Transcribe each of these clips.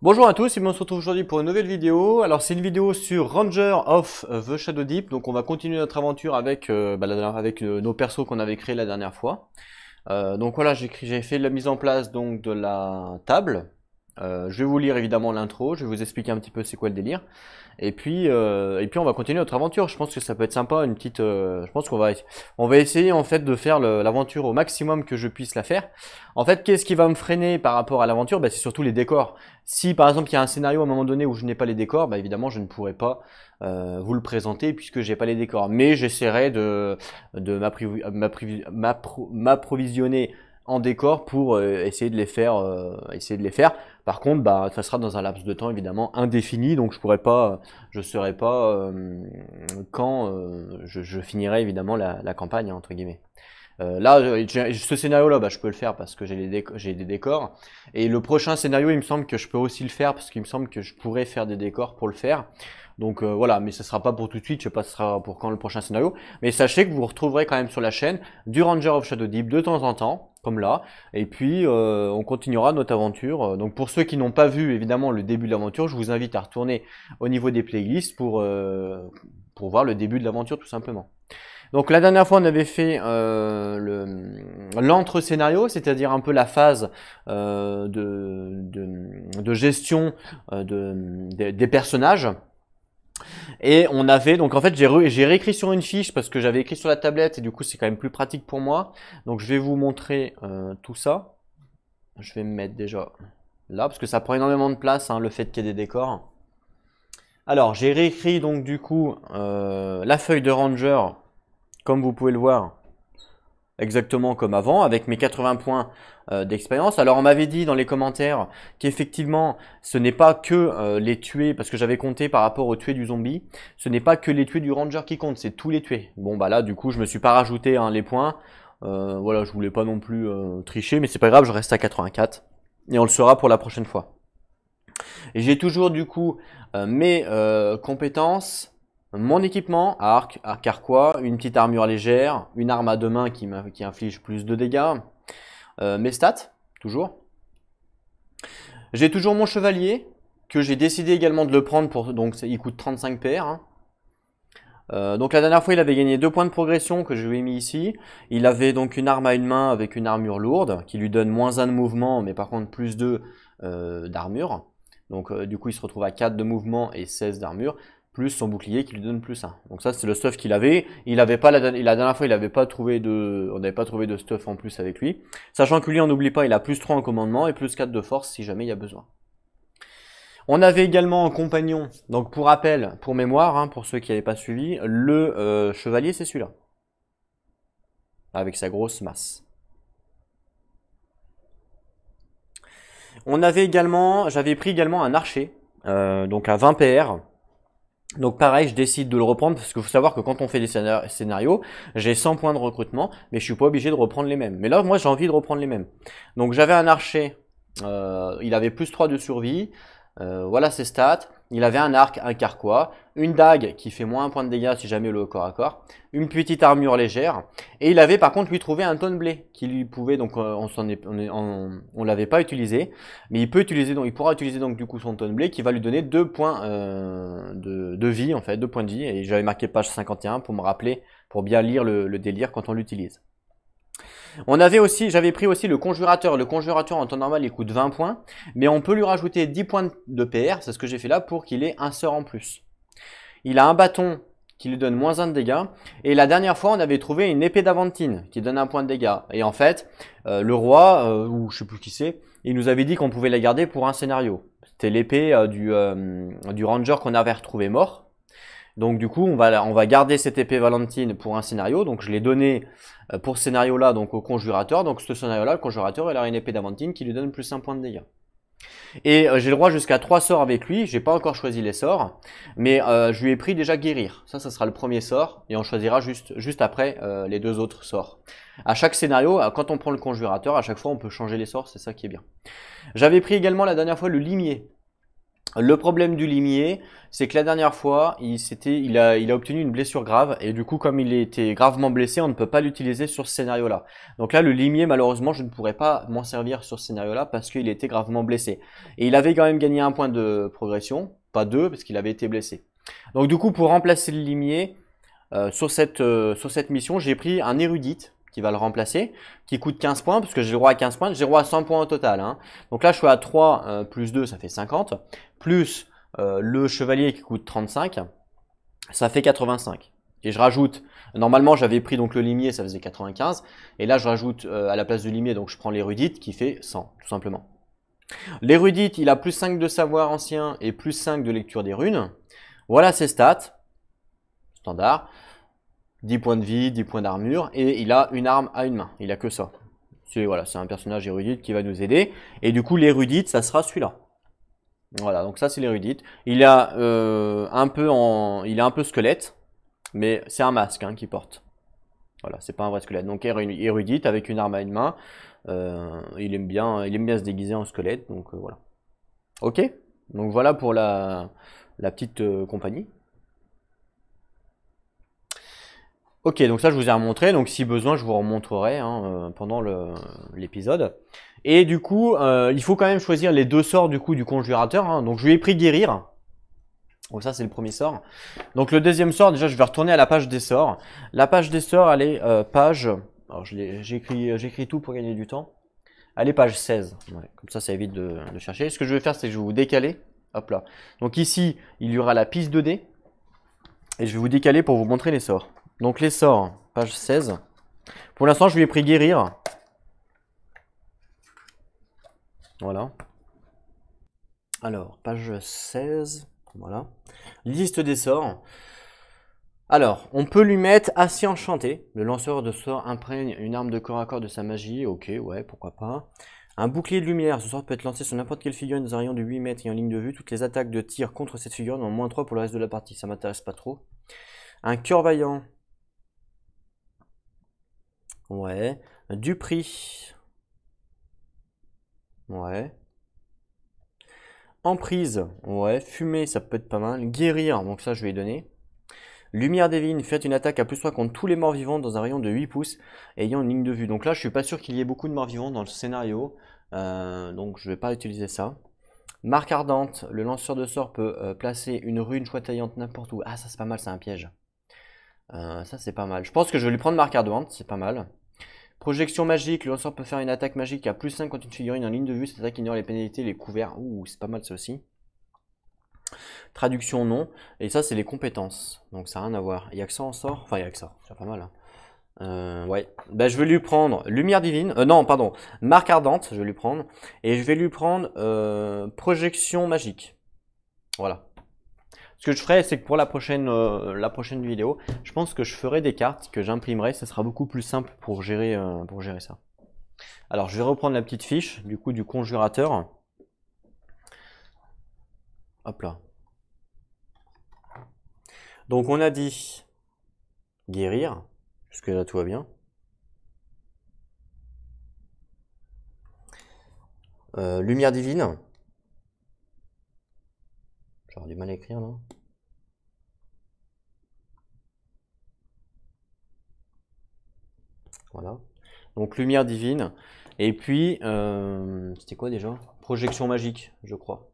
Bonjour à tous et on se retrouve aujourd'hui pour une nouvelle vidéo. Alors c'est une vidéo sur Ranger of the Shadow Deep. Donc on va continuer notre aventure avec, nos persos qu'on avait créés la dernière fois. Donc voilà, j'ai fait la mise en place donc de la table. Je vais vous lire évidemment l'intro, je vais vous expliquer un petit peu c'est quoi le délire. Et puis on va continuer notre aventure. Je pense que ça peut être sympa, une petite. Je pense qu'on va essayer en fait de faire l'aventure au maximum que je puisse la faire. En fait, qu'est-ce qui va me freiner par rapport à l'aventure? C'est surtout les décors. Si par exemple il y a un scénario à un moment donné où je n'ai pas les décors, évidemment je ne pourrai pas vous le présenter puisque j'ai pas les décors. Mais j'essaierai de m'approvisionner en décors pour essayer de les faire. Par contre, ça sera dans un laps de temps évidemment indéfini, donc je saurai pas quand je finirai évidemment la campagne, hein, entre guillemets. Ce scénario-là, je peux le faire parce que j'ai des décors. Et le prochain scénario, il me semble que je peux aussi le faire parce qu'il me semble que je pourrais faire des décors pour le faire. Donc voilà, mais ce sera pas pour tout de suite, je sais pas ce sera pour quand le prochain scénario. Mais sachez que vous retrouverez quand même sur la chaîne du Ranger of Shadow Deep de temps en temps, comme là. Et puis on continuera notre aventure. Donc pour ceux qui n'ont pas vu évidemment le début de l'aventure, je vous invite à retourner au niveau des playlists pour voir le début de l'aventure tout simplement. Donc la dernière fois on avait fait l'entre-scénario, c'est-à-dire un peu la phase de gestion des personnages. Et on avait, donc en fait j'ai réécrit sur une fiche parce que j'avais écrit sur la tablette et du coup c'est quand même plus pratique pour moi. Donc je vais vous montrer tout ça. Je vais me mettre déjà là parce que ça prend énormément de place, hein, le fait qu'il y ait des décors. Alors j'ai réécrit donc du coup la feuille de Ranger comme vous pouvez le voir, exactement comme avant, avec mes 80 points d'expérience. Alors on m'avait dit dans les commentaires qu'effectivement ce n'est pas que les tués, parce que j'avais compté par rapport aux tués du zombie, ce n'est pas que les tués du ranger qui comptent, c'est tous les tués. Bon là du coup je me suis pas rajouté les points, voilà, je voulais pas non plus tricher, mais c'est pas grave, je reste à 84 et on le saura pour la prochaine fois. Et j'ai toujours du coup mes compétences, mon équipement, arc carquois, une petite armure légère, une arme à deux mains qui inflige plus de dégâts, mes stats, toujours. J'ai toujours mon chevalier, que j'ai décidé également de le prendre, donc il coûte 35 PR. Hein. Donc la dernière fois il avait gagné 2 points de progression que je lui ai mis ici. Il avait donc une arme à une main avec une armure lourde, qui lui donne moins 1 de mouvement, mais par contre plus 2 d'armure. Donc du coup il se retrouve à 4 de mouvement et 16 d'armure, plus son bouclier qui lui donne plus 1. Donc ça c'est le stuff qu'il avait. Il avait pas la dernière fois on n'avait pas trouvé de stuff en plus avec lui. Sachant que lui on n'oublie pas, il a plus 3 en commandement et plus 4 de force si jamais il y a besoin. On avait également en compagnon, donc pour rappel, pour mémoire, hein, pour ceux qui n'avaient pas suivi, le chevalier c'est celui-là. Avec sa grosse masse. J'avais pris également un archer, donc à 20 PR. Donc pareil, je décide de le reprendre parce qu'il faut savoir que quand on fait des scénarios, j'ai 100 points de recrutement, mais je suis pas obligé de reprendre les mêmes. Mais là, moi, j'ai envie de reprendre les mêmes. Donc j'avais un archer, il avait plus 3 de survie, voilà ses stats. Il avait un arc, un carquois, une dague qui fait moins 1 point de dégâts si jamais le corps à corps, une petite armure légère, et il avait par contre lui trouvé un tonne blé qui lui pouvait, donc on l'avait pas utilisé, mais il pourra utiliser donc du coup son tonne blé qui va lui donner 2 points de vie en fait, 2 points de vie, et j'avais marqué page 51 pour me rappeler, pour bien lire le délire quand on l'utilise. J'avais pris aussi le conjurateur. Le conjurateur en temps normal il coûte 20 points, mais on peut lui rajouter 10 points de PR, c'est ce que j'ai fait là pour qu'il ait un sort en plus. Il a un bâton qui lui donne moins 1 de dégâts, et la dernière fois on avait trouvé une épée d'Aventine qui donne 1 point de dégâts. Et en fait, le roi, ou je sais plus qui c'est, il nous avait dit qu'on pouvait la garder pour un scénario. C'était l'épée du ranger qu'on avait retrouvé mort. Donc du coup, on va garder cette épée Valentine pour un scénario. Donc je l'ai donné pour ce scénario-là donc au conjurateur. Donc ce scénario-là, le conjurateur, il a une épée d'Aventine qui lui donne plus 1 point de dégâts. Et j'ai le droit jusqu'à 3 sorts avec lui. J'ai pas encore choisi les sorts, mais je lui ai pris déjà guérir. Ça sera le premier sort et on choisira juste après les 2 autres sorts. À chaque scénario, quand on prend le conjurateur, à chaque fois on peut changer les sorts, c'est ça qui est bien. J'avais pris également la dernière fois le limier. Le problème du limier, c'est que la dernière fois, il a obtenu une blessure grave et du coup, comme il était gravement blessé, on ne peut pas l'utiliser sur ce scénario-là. Donc là, le limier, malheureusement, je ne pourrais pas m'en servir sur ce scénario-là parce qu'il était gravement blessé. Et il avait quand même gagné un point de progression, pas deux, parce qu'il avait été blessé. Donc du coup, pour remplacer le limier, sur cette mission, j'ai pris un érudite qui va le remplacer, qui coûte 15 points, parce que j'ai le droit à 15 points, j'ai le droit à 100 points au total. Hein. Donc là, je suis à 3 plus 2, ça fait 50, plus le chevalier qui coûte 35, ça fait 85. Et je rajoute, normalement j'avais pris donc le limier, ça faisait 95, et là je rajoute à la place du limier, donc je prends l'érudite qui fait 100, tout simplement. L'érudite, il a plus 5 de savoir ancien et plus 5 de lecture des runes. Voilà ses stats, standard. 10 points de vie, 10 points d'armure, et il a une arme à une main. Il a que ça. Voilà, c'est un personnage érudite qui va nous aider. Et du coup, l'érudite, ça sera celui-là. Voilà, donc ça c'est l'érudite. Il a il est un peu squelette, mais c'est un masque hein, qu'il porte. Voilà, c'est pas un vrai squelette. Donc érudite avec une arme à une main. Il aime bien se déguiser en squelette. Donc voilà. Ok. Donc voilà pour la petite compagnie. Ok, donc ça je vous ai remontré, donc si besoin je vous remontrerai hein, pendant l'épisode. Et du coup, il faut quand même choisir les deux sorts du coup du conjurateur. Hein. Donc je lui ai pris guérir. Donc ça c'est le premier sort. Donc le deuxième sort, déjà je vais retourner à la page des sorts. La page des sorts, elle est page... Alors j'écris tout pour gagner du temps. Elle est page 16. Ouais, comme ça évite de chercher. Ce que je vais faire, c'est que je vais vous décaler. Hop là. Donc ici, il y aura la piste 2D. Et je vais vous décaler pour vous montrer les sorts. Donc les sorts, page 16. Pour l'instant, je lui ai pris guérir. Voilà. Alors, page 16. Voilà. Liste des sorts. Alors, on peut lui mettre Acier Enchanté. Le lanceur de sorts imprègne une arme de corps à corps de sa magie. Ok, ouais, pourquoi pas. Un bouclier de lumière. Ce sort peut être lancé sur n'importe quelle figurine dans un rayon de 8 mètres et en ligne de vue. Toutes les attaques de tir contre cette figurine ont moins 3 pour le reste de la partie. Ça m'intéresse pas trop. Un cœur vaillant. Ouais. Du prix. Ouais. Emprise. Ouais. Fumer, ça peut être pas mal. Guérir. Donc ça, je vais y donner. Lumière divine. Faites une attaque à +3 contre tous les morts vivants dans un rayon de 8 pouces ayant une ligne de vue. Donc là, je suis pas sûr qu'il y ait beaucoup de morts vivants dans le scénario. Donc je vais pas utiliser ça. Marque ardente. Le lanceur de sort peut placer une rune choytayante n'importe où. Ah, ça c'est pas mal, c'est un piège. Ça c'est pas mal. Je pense que je vais lui prendre marque ardente, c'est pas mal. Projection magique, le lanceur peut faire une attaque magique à +5 contre une figurine en ligne de vue. Cette attaque ignore les pénalités, les couverts. Ouh, c'est pas mal ça aussi. Traduction non. Et ça, c'est les compétences. Donc ça n'a rien à voir. Il y a que ça en sort. Enfin, il y a que ça. C'est pas mal. Hein. Ouais. Ben, je vais lui prendre lumière divine. Non, pardon. Marque ardente, je vais lui prendre. Et je vais lui prendre projection magique. Voilà. Ce que je ferai, c'est que pour la prochaine vidéo, je pense que je ferai des cartes que j'imprimerai. Ce sera beaucoup plus simple pour gérer ça. Alors, je vais reprendre la petite fiche du coup du conjurateur. Hop là. Donc, on a dit guérir. Jusque là, tout va bien. Lumière divine. J'aurais du mal à écrire là. Voilà. Donc lumière divine. Et puis, c'était quoi déjà? Projection magique, je crois.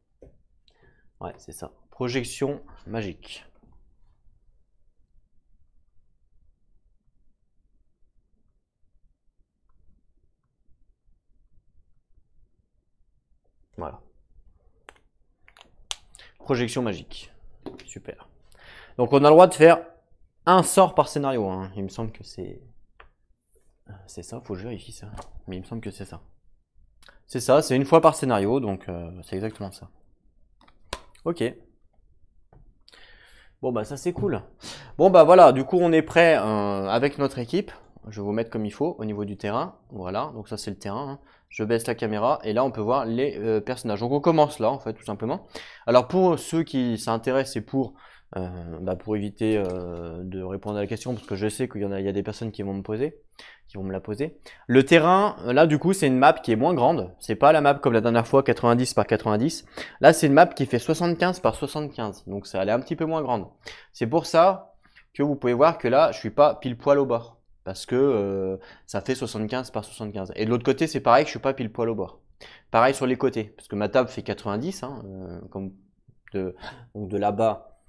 Ouais, c'est ça. Projection magique. Voilà. Projection magique. Super. Donc on a le droit de faire un sort par scénario. Hein. Il me semble que c'est... C'est ça, faut que je vérifie ça. Mais il me semble que c'est ça. C'est ça, c'est une fois par scénario, donc c'est exactement ça. Ok. Bon bah ça c'est cool. Bon bah voilà, du coup on est prêt avec notre équipe. Je vais vous mettre comme il faut au niveau du terrain. Voilà, donc ça c'est le terrain. Hein. Je baisse la caméra et là on peut voir les personnages. Donc on commence là en fait tout simplement. Alors pour ceux qui s'intéressent, c'est pour Pour éviter de répondre à la question, parce que je sais qu'il y a des personnes qui vont me la poser. Le terrain, là du coup, c'est une map qui est moins grande. C'est pas la map comme la dernière fois, 90 par 90. Là, c'est une map qui fait 75 par 75. Donc ça, elle est un petit peu moins grande. C'est pour ça que vous pouvez voir que là, je suis pas pile poil au bord. Parce que ça fait 75 par 75. Et de l'autre côté, c'est pareil, je suis pas pile poil au bord. Pareil sur les côtés, parce que ma table fait 90, hein, donc de là-bas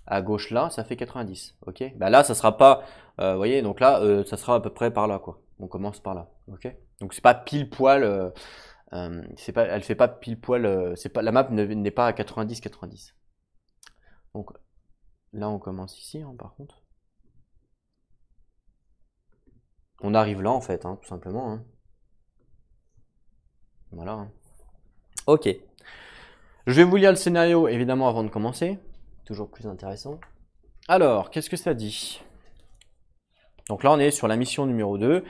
à gauche là, ça fait 90, ok. Là, ça sera pas, vous voyez, donc là, ça sera à peu près par là, quoi. On commence par là, ok. Donc c'est pas pile poil, elle fait pas pile poil, c'est pas, la map n'est pas à 90. Donc là, on commence ici, hein, par contre. On arrive là, en fait, hein, tout simplement. Hein. Voilà. Hein. Ok. Je vais vous lire le scénario, évidemment, avant de commencer. Toujours plus intéressant. Alors, qu'est-ce que ça dit? Donc là, on est sur la mission numéro 2.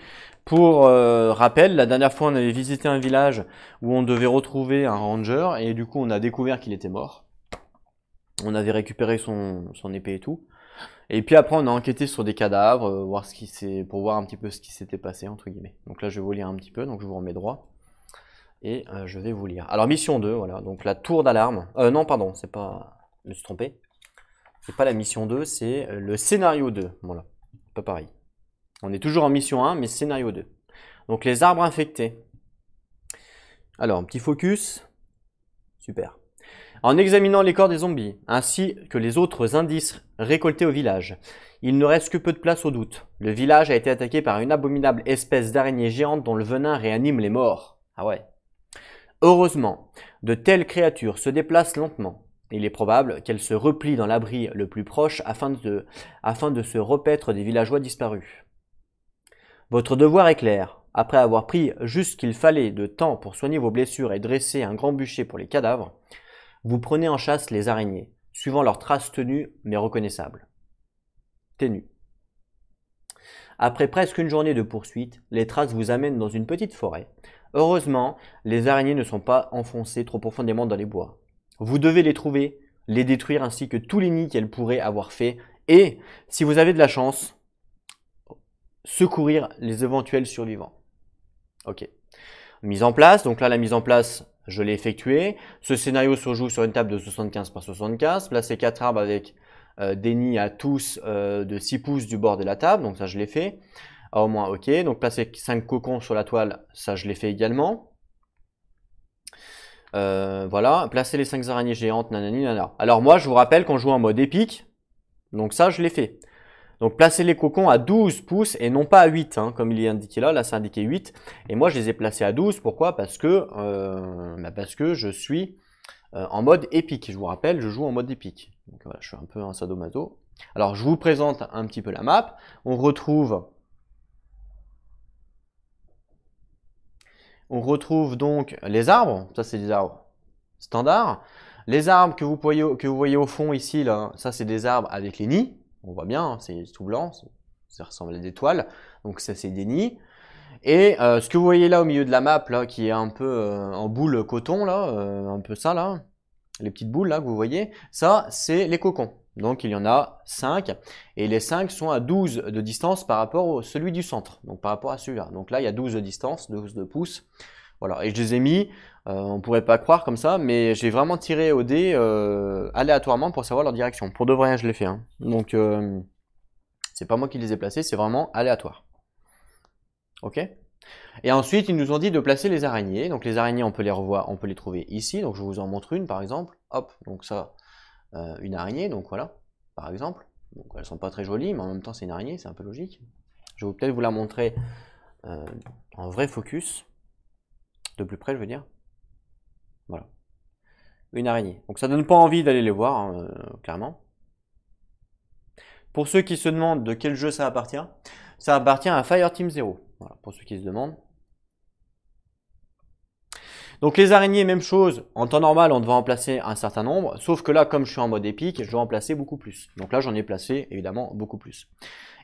Pour rappel, la dernière fois, on avait visité un village où on devait retrouver un ranger et du coup, on a découvert qu'il était mort. On avait récupéré son épée et tout. Et puis après, on a enquêté sur des cadavres, pour voir un petit peu ce qui s'était passé, entre guillemets. Donc là, je vais vous lire un petit peu, donc je vous remets droit. Et je vais vous lire. Alors, mission 2, voilà. Donc la tour d'alarme. Non, pardon, c'est pas... Je me suis trompé. C'est pas la mission 2, c'est le scénario 2. Voilà, pas pareil. On est toujours en mission 1, mais scénario 2. Donc les arbres infectés. Alors, un petit focus. Super. En examinant les corps des zombies, ainsi que les autres indices récoltés au village, il ne reste que peu de place au doute. Le village a été attaqué par une abominable espèce d'araignée géante dont le venin réanime les morts. Ah ouais. Heureusement, de telles créatures se déplacent lentement. Il est probable qu'elles se replient dans l'abri le plus proche afin de se repaître des villageois disparus. Votre devoir est clair. Après avoir pris juste ce qu'il fallait de temps pour soigner vos blessures et dresser un grand bûcher pour les cadavres, vous prenez en chasse les araignées, suivant leurs traces tenues mais reconnaissables. Ténues. Après presque une journée de poursuite, les traces vous amènent dans une petite forêt. Heureusement, les araignées ne sont pas enfoncées trop profondément dans les bois. Vous devez les trouver, les détruire ainsi que tous les nids qu'elles pourraient avoir faits et, si vous avez de la chance, secourir les éventuels survivants. Ok. Mise en place. Donc là, la mise en place, je l'ai effectuée. Ce scénario se joue sur une table de 75 par 75. Placer 4 arbres avec des nids à tous de 6 pouces du bord de la table. Donc ça, je l'ai fait. Au moins, ok. Donc placer 5 cocons sur la toile, ça, je l'ai fait également. Voilà. Placer les 5 araignées géantes, nanani, nanana. Alors moi, je vous rappelle qu'on joue en mode épique. Donc ça, je l'ai fait. Donc placez les cocons à 12 pouces et non pas à 8, hein, comme il est indiqué là. Là, c'est indiqué 8. Et moi, je les ai placés à 12. Pourquoi? Parce que je suis en mode épique. Je vous rappelle, je joue en mode épique. Donc voilà, je suis un peu un sadomaso. Alors, je vous présente un petit peu la map. On retrouve donc les arbres. Ça, c'est des arbres standards. Les arbres que vous voyez au fond ici, là, ça, c'est des arbres avec les nids. On voit bien, hein, c'est tout blanc, ça ressemble à des toiles, donc ça c'est des nids. Et ce que vous voyez là au milieu de la map, là, qui est un peu en boule coton, là, un peu ça là, les petites boules là que vous voyez, ça c'est les cocons. Donc il y en a 5, et les 5 sont à 12 de distance par rapport à celui du centre, donc par rapport à celui-là. Donc là il y a 12 de distance, 12 de pouces. Voilà, et je les ai mis, on pourrait pas croire comme ça, mais j'ai vraiment tiré au dé aléatoirement pour savoir leur direction. Pour de vrai, je l'ai fait. Hein. Donc, c'est pas moi qui les ai placés, c'est vraiment aléatoire. Ok. Et ensuite, ils nous ont dit de placer les araignées. Donc, les araignées, on peut les revoir, on peut les trouver ici. Donc, je vous en montre une, par exemple. Hop, donc ça, une araignée. Donc voilà, par exemple. Donc, elles sont pas très jolies, mais en même temps, c'est une araignée, c'est un peu logique. Je vais peut-être vous la montrer en vrai focus. De plus près, je veux dire. Voilà. Une araignée. Donc ça donne pas envie d'aller les voir, hein, clairement. Pour ceux qui se demandent de quel jeu ça appartient à Fireteam Zero. Voilà, pour ceux qui se demandent. Donc les araignées, même chose. En temps normal, on devrait en placer un certain nombre. Sauf que là, comme je suis en mode épique, je dois en placer beaucoup plus. Donc là, j'en ai placé évidemment beaucoup plus.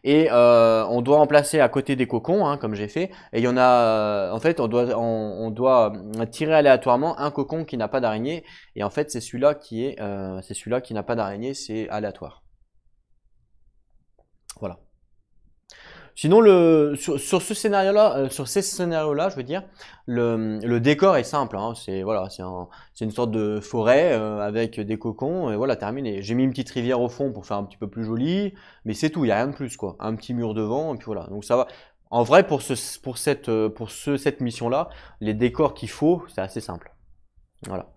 Et on doit en placer à côté des cocons, hein, comme j'ai fait. Et il y en a, en fait, on doit tirer aléatoirement un cocon qui n'a pas d'araignée. Et en fait, c'est celui-là qui n'a pas d'araignée, c'est aléatoire. Voilà. Sinon, sur ce scénario-là, sur ces scénarios-là, je veux dire, le décor est simple. Hein, c'est une sorte de forêt avec des cocons et voilà, terminé. J'ai mis une petite rivière au fond pour faire un petit peu plus joli, mais c'est tout. Il y a rien de plus quoi. Un petit mur devant et puis voilà. Donc ça va. En vrai, pour cette mission-là, les décors qu'il faut, c'est assez simple. Voilà.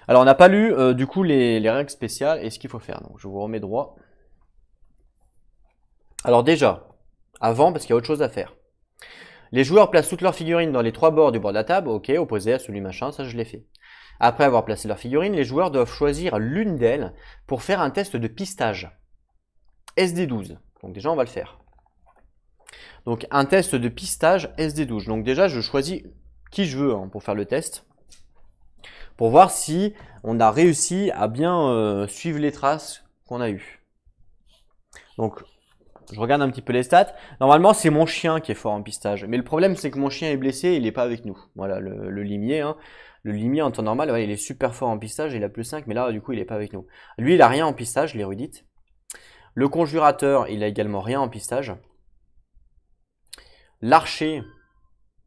Alors, on n'a pas lu du coup les règles spéciales et ce qu'il faut faire. Donc, je vous remets droit. Alors déjà, avant, parce qu'il y a autre chose à faire. Les joueurs placent toutes leurs figurines dans les trois bords du bord de la table, ok, opposés à celui machin, ça je l'ai fait. Après avoir placé leurs figurines, les joueurs doivent choisir l'une d'elles pour faire un test de pistage. SD12, donc déjà on va le faire. Donc un test de pistage SD12, donc déjà je choisis qui je veux hein, pour faire le test. Pour voir si on a réussi à bien suivre les traces qu'on a eues. Donc je regarde un petit peu les stats. Normalement, c'est mon chien qui est fort en pistage. Mais le problème, c'est que mon chien est blessé, il n'est pas avec nous. Voilà, le limier. Hein. Le limier, en temps normal, ouais, il est super fort en pistage, il a plus 5, mais là, du coup, il n'est pas avec nous. Lui, il a rien en pistage, l'érudite. Le conjurateur, il a également rien en pistage. L'archer,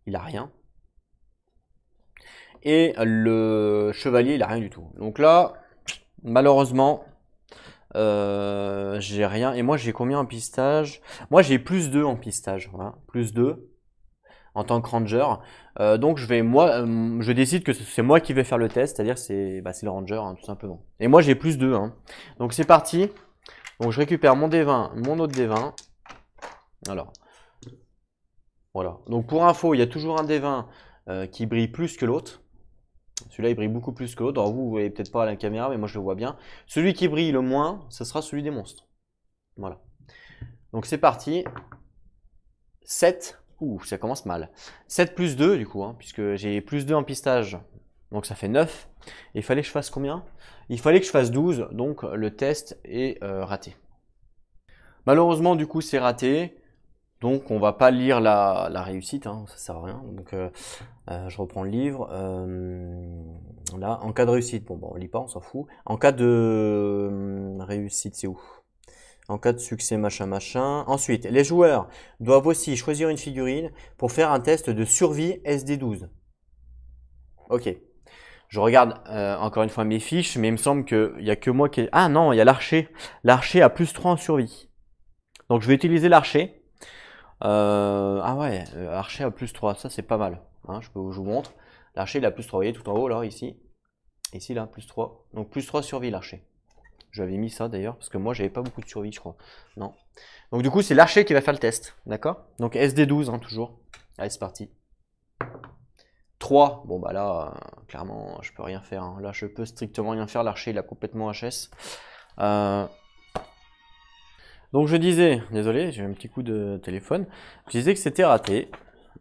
il a rien. Et le chevalier, il a rien du tout. Donc là, malheureusement, j'ai rien. Et moi, j'ai combien en pistage? Moi, j'ai plus 2 en pistage. Voilà. Plus 2 en tant que ranger. Donc, je décide que c'est moi qui vais faire le test. C'est-à-dire c'est le ranger, hein, tout simplement. Et moi, j'ai plus 2. Hein. Donc, c'est parti. Donc, je récupère mon D20, mon autre D20. Alors, voilà. Donc, pour info, il y a toujours un D20 qui brille plus que l'autre. Celui-là, il brille beaucoup plus que l'autre. Alors vous voyez peut-être pas à la caméra, mais moi je le vois bien. Celui qui brille le moins, ce sera celui des monstres. Voilà. Donc c'est parti. 7. Ouh, ça commence mal. 7 plus 2 du coup, hein, puisque j'ai plus 2 en pistage. Donc ça fait 9. Et il fallait que je fasse combien? Il fallait que je fasse 12, donc le test est raté. Malheureusement, du coup, c'est raté. Donc on va pas lire la réussite, hein, ça sert à rien. Donc je reprends le livre. Là, en cas de réussite, bon, on lit pas, on s'en fout. En cas de réussite, c'est où? En cas de succès, machin, machin. Ensuite, les joueurs doivent aussi choisir une figurine pour faire un test de survie SD12. Ok. Je regarde encore une fois mes fiches, mais il me semble qu'il n'y a que moi qui... Ah non, il y a l'archer. L'archer a plus 3 en survie. Donc je vais utiliser l'archer. Ah ouais, archer a plus 3, ça c'est pas mal. Hein, je vous montre. L'archer il a plus 3, vous voyez tout en haut là, ici. Ici là, plus 3. Donc plus 3 survie l'archer. J'avais mis ça d'ailleurs, parce que moi j'avais pas beaucoup de survie je crois. Non. Donc du coup c'est l'archer qui va faire le test, d'accord? Donc SD12 hein, toujours. Allez c'est parti. 3, bon bah là, clairement je peux rien faire. Hein. Là je peux strictement rien faire, l'archer il a complètement HS. Donc je disais, désolé, j'ai eu un petit coup de téléphone, je disais que c'était raté.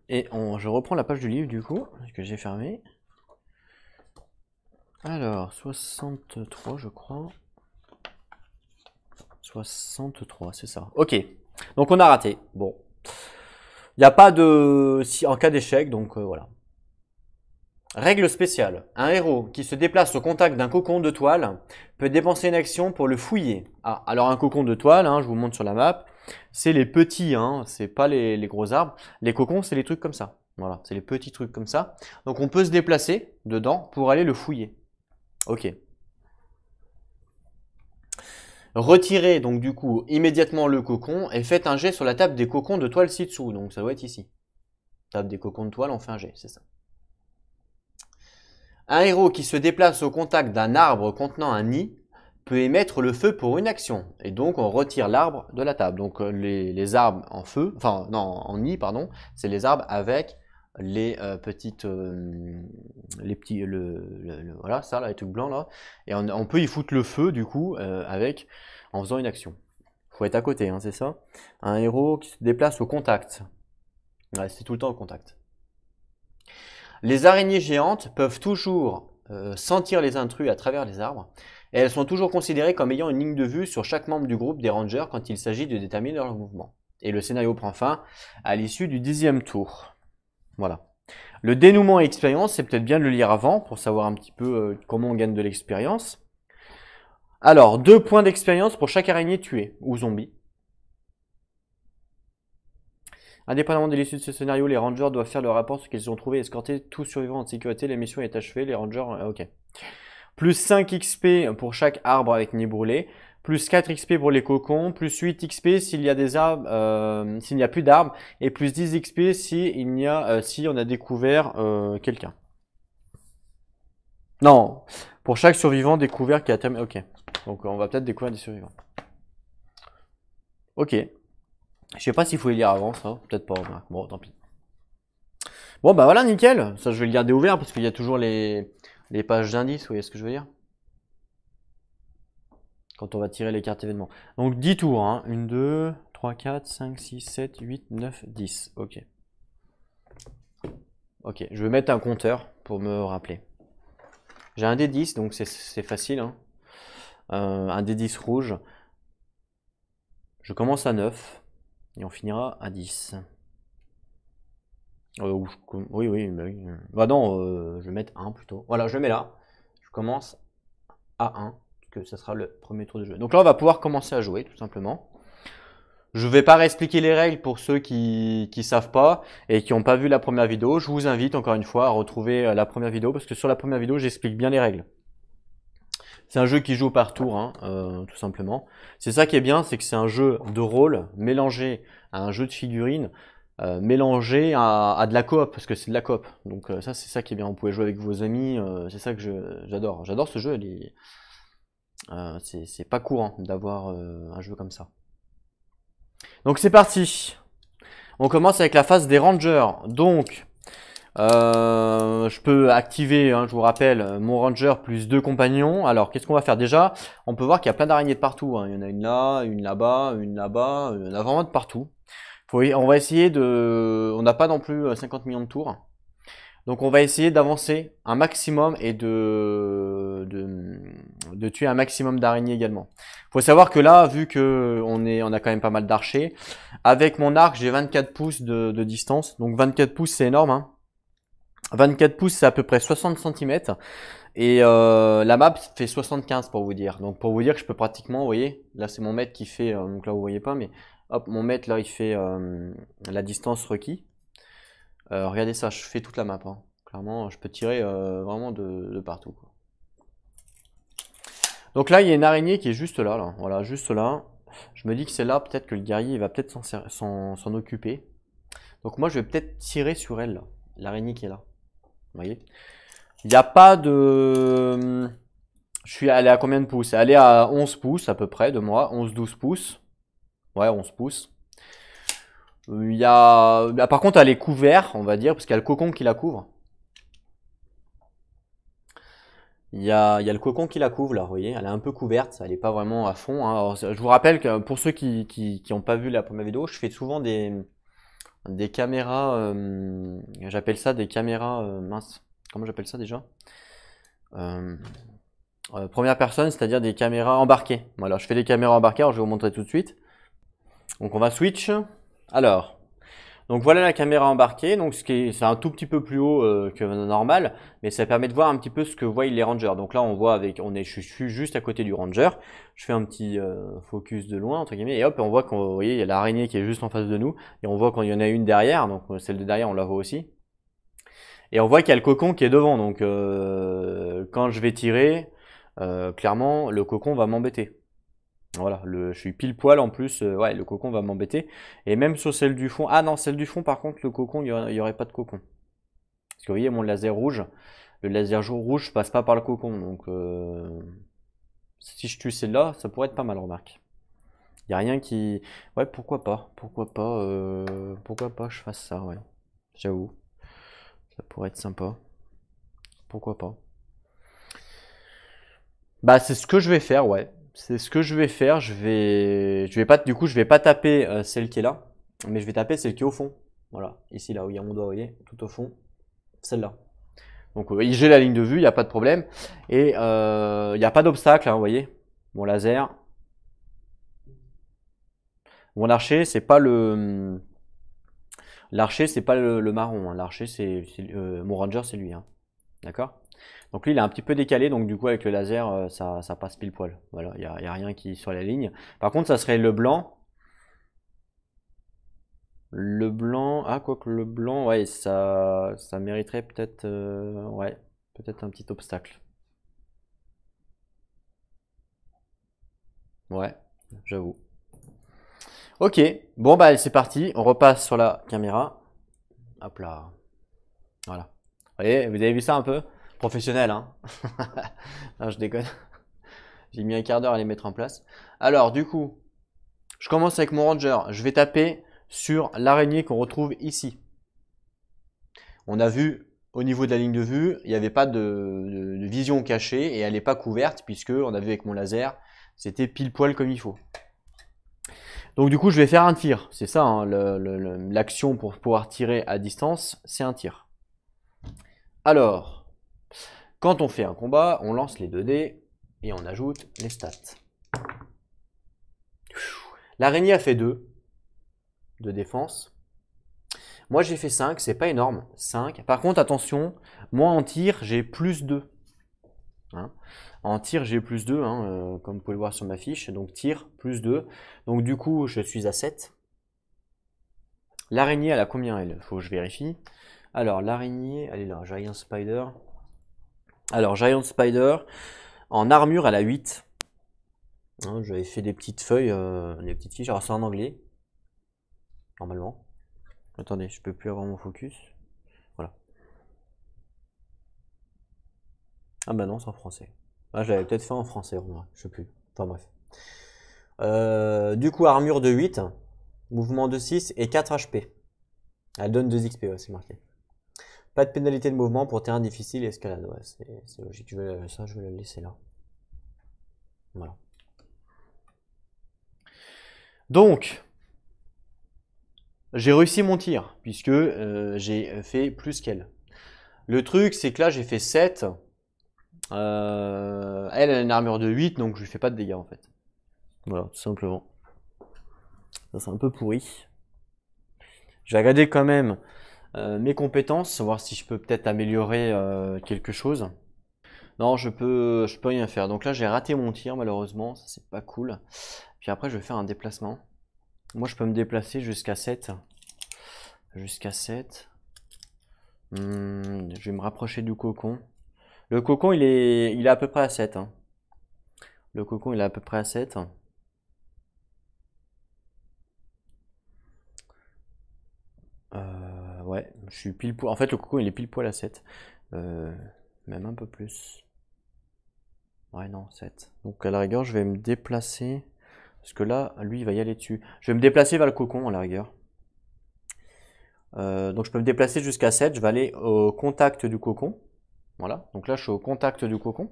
Et je reprends la page du livre du coup, que j'ai fermé. Alors, 63 je crois. 63, c'est ça. Ok, donc on a raté. Bon, il n'y a pas de... en cas d'échec, donc voilà. Règle spéciale. Un héros qui se déplace au contact d'un cocon de toile peut dépenser une action pour le fouiller. Ah, alors un cocon de toile, hein, je vous montre sur la map, c'est les petits, hein, c'est pas les gros arbres. Les cocons, c'est les trucs comme ça. Voilà, c'est les petits trucs comme ça. Donc on peut se déplacer dedans pour aller le fouiller. Ok. Retirez donc du coup immédiatement le cocon et faites un jet sur la table des cocons de toile ci-dessous. Donc ça doit être ici. Table des cocons de toile, on fait un jet, c'est ça. Un héros qui se déplace au contact d'un arbre contenant un nid peut émettre le feu pour une action. Et donc on retire l'arbre de la table. Donc les arbres en feu, enfin non, en nid, pardon, c'est les arbres avec les petites, les petits, voilà, ça là, les trucs blancs là. Et on peut y foutre le feu du coup en faisant une action. Faut être à côté, hein, c'est ça. Un héros qui se déplace au contact. Ouais, c'est tout le temps au contact. Les araignées géantes peuvent toujours sentir les intrus à travers les arbres et elles sont toujours considérées comme ayant une ligne de vue sur chaque membre du groupe des rangers quand il s'agit de déterminer leur mouvement. Et le scénario prend fin à l'issue du 10e tour. Voilà. Le dénouement et expérience, c'est peut-être bien de le lire avant pour savoir un petit peu comment on gagne de l'expérience. Alors, 2 points d'expérience pour chaque araignée tuée ou zombie. Indépendamment de l'issue de ce scénario, les rangers doivent faire le rapport sur ce qu'ils ont trouvé et escorter tout survivant en sécurité. La mission est achevée, les rangers... ok. Plus 5 XP pour chaque arbre avec nid brûlé. Plus 4 XP pour les cocons. Plus 8 XP s'il y a des arbres, s'il n'y a plus d'arbres. Et plus 10 XP si on a découvert quelqu'un. Non, pour chaque survivant découvert qui a terminé... Ok, donc on va peut-être découvrir des survivants. Ok. Je sais pas s'il faut les lire avant ça, peut-être pas. Bon, tant pis. Bon, bah voilà, nickel. Ça, je vais le garder ouvert parce qu'il y a toujours les pages d'indices, vous voyez ce que je veux dire? Quand on va tirer les cartes événements. Donc 10 tours, hein. 1, 2, 3, 4, 5, 6, 7, 8, 9, 10. Ok. Ok, je vais mettre un compteur pour me rappeler. J'ai un D10, donc c'est facile. Hein. Un D10 rouge. Je commence à 9 et on finira à 10. Oui, oui, bah oui. Bah non, je vais mettre 1 plutôt. Voilà, je le mets là. Je commence à 1, que ça sera le premier tour de jeu. Donc là, on va pouvoir commencer à jouer, tout simplement. Je ne vais pas réexpliquer les règles pour ceux qui savent pas et qui n'ont pas vu la première vidéo. Je vous invite encore une fois à retrouver la première vidéo parce que sur la première vidéo, j'explique bien les règles. C'est un jeu qui joue par tour, hein, tout simplement. C'est ça qui est bien, c'est que c'est un jeu de rôle mélangé à un jeu de figurines. Mélangé à de la coop, parce que c'est de la coop. Donc ça, c'est ça qui est bien. Vous pouvez jouer avec vos amis, c'est ça que j'adore. J'adore ce jeu, c'est pas courant d'avoir un jeu comme ça. Donc c'est parti. On commence avec la phase des rangers. Donc, je peux activer, hein, je vous rappelle, mon ranger plus 2 compagnons. Alors, qu'est-ce qu'on va faire déjà? On peut voir qu'il y a plein d'araignées de partout. Hein. Il y en a une là, une là-bas, une là-bas. Il y en a vraiment de partout. On va essayer de... On n'a pas non plus 50 millions de tours. Donc on va essayer d'avancer un maximum et de tuer un maximum d'araignées également. Il faut savoir que là, vu que on a quand même pas mal d'archers, avec mon arc, j'ai 24 pouces de distance. Donc 24 pouces, c'est énorme. Hein. 24 pouces, c'est à peu près 60 cm. Et la map fait 75 pour vous dire. Donc pour vous dire que je peux pratiquement, vous voyez, là c'est mon mètre qui fait, donc là vous voyez pas, mais hop, mon mètre là il fait la distance requise. Regardez ça, je fais toute la map. Hein. Clairement, je peux tirer vraiment de partout. Quoi. Donc là, il y a une araignée qui est juste là, là. Voilà, juste là. Je me dis que c'est là, peut-être que le guerrier il va peut-être s'en occuper. Donc moi, je vais peut-être tirer sur elle, là. L'araignée qui est là. Vous voyez? Il n'y a pas de... Elle est à combien de pouces? Elle est à 11 pouces à peu près de moi. 11-12 pouces. Ouais, 11 pouces. Par contre, elle est couverte, on va dire, parce qu'il y a le cocon qui la couvre. Il y a le cocon qui la couvre, là, vous voyez, elle est un peu couverte, elle n'est pas vraiment à fond. Hein. Alors, je vous rappelle que pour ceux qui n'ont pas vu la première vidéo, je fais souvent des caméras, j'appelle ça des caméras, mince, comment j'appelle ça déjà première personne, c'est-à-dire des caméras embarquées. Voilà, je fais des caméras embarquées, alors je vais vous montrer tout de suite. Donc on va switch. Alors, donc voilà la caméra embarquée. Donc c'est un tout petit peu plus haut que normal, mais ça permet de voir un petit peu ce que voient les rangers. Donc là on voit je suis juste à côté du ranger. Je fais un petit focus de loin entre guillemets et hop on voit qu'on, vous voyez, il y a l'araignée qui est juste en face de nous et on voit qu'il y en a une derrière. Donc celle de derrière on la voit aussi. Et on voit qu'il y a le cocon qui est devant. Donc quand je vais tirer, clairement le cocon va m'embêter. Voilà, je suis pile poil en plus, ouais, le cocon va m'embêter. Et même sur celle du fond, ah non, celle du fond par contre, le cocon, il y aurait pas de cocon. Parce que vous voyez, mon laser rouge, le laser rouge passe pas par le cocon. Donc, si je tue celle-là, ça pourrait être pas mal, remarque. Il n'y a rien qui... Ouais, pourquoi pas je fasse ça, ouais. J'avoue. Ça pourrait être sympa. Pourquoi pas. Bah, c'est ce que je vais faire, ouais. C'est ce que je vais faire. Je vais pas taper celle qui est là, mais je vais taper celle qui est au fond. Voilà, ici là où il y a mon doigt, vous voyez, tout au fond, celle-là. Donc j'ai la ligne de vue, il n'y a pas de problème. Et il n'y a pas d'obstacle, hein, vous voyez. Mon laser. Mon archer, c'est pas le... L'archer, c'est pas le marron. Hein. L'archer, mon ranger, c'est lui. Hein. D'accord? Donc lui, il est un petit peu décalé, donc du coup, avec le laser, ça passe pile poil. Voilà, il n'y a rien qui est sur la ligne. Par contre, ça serait le blanc. Le blanc, ah, quoique le blanc, ouais, ça mériterait peut-être ouais, peut-être un petit obstacle. Ouais, j'avoue. Ok, bon bah c'est parti, on repasse sur la caméra. Hop là, voilà. Vous avez vu ça un peu? Professionnel, hein? Non, je déconne. J'ai mis un quart d'heure à les mettre en place. Alors, du coup, je commence avec mon ranger. Je vais taper sur l'araignée qu'on retrouve ici. On a vu au niveau de la ligne de vue, il n'y avait pas de vision cachée et elle n'est pas couverte puisque on a vu avec mon laser, c'était pile poil comme il faut. Donc du coup, je vais faire un tir. C'est ça, hein, l'action pour pouvoir tirer à distance, c'est un tir. Alors, quand on fait un combat, on lance les 2 dés et on ajoute les stats. L'araignée a fait 2 de défense. Moi, j'ai fait 5, c'est pas énorme. 5. Par contre, attention, moi en tir, j'ai plus 2. Hein. En tir, j'ai plus 2, hein, comme vous pouvez le voir sur ma fiche. Donc tir, plus 2. Donc du coup, je suis à 7. L'araignée, elle a combien elle? Faut que je vérifie. Alors, l'araignée, elle est là, Giant Spider. Alors, Giant Spider, en armure, elle a 8. Hein, j'avais fait des petites feuilles, des petites fiches. Alors, c'est en anglais, normalement. Attendez, je peux plus avoir mon focus. Voilà. Ah bah non, c'est en français. Ah, je l'avais peut-être fait en français, je sais plus. Enfin bref. Du coup, armure de 8, mouvement de 6 et 4 HP. Elle donne 2 XP, ouais, c'est marqué. Pas de pénalité de mouvement pour terrain difficile et escalade. Ouais, c'est logique. Ça, je vais le laisser là. Voilà. Donc, j'ai réussi mon tir, puisque j'ai fait plus qu'elle. Le truc, c'est que là, j'ai fait 7. Elle a une armure de 8, donc je lui fais pas de dégâts, en fait. Voilà, tout simplement. Ça, c'est un peu pourri. Je vais regarder quand même mes compétences, voir si je peux peut-être améliorer quelque chose. Non, je peux rien faire. Donc là, j'ai raté mon tir, malheureusement. Ça, c'est pas cool. Puis après, je vais faire un déplacement. Moi, je peux me déplacer jusqu'à 7. Jusqu'à 7. Je vais me rapprocher du cocon. Le cocon, il est à peu près à 7. Hein. Le cocon, il est à peu près à 7. Ouais, je suis pile poil. En fait, le cocon, il est pile poil à 7. Même un peu plus. Ouais, non, 7. Donc à la rigueur, je vais me déplacer. Parce que là, lui, il va y aller dessus. Je vais me déplacer vers le cocon, à la rigueur. Donc je peux me déplacer jusqu'à 7. Je vais aller au contact du cocon. Voilà. Donc là, je suis au contact du cocon.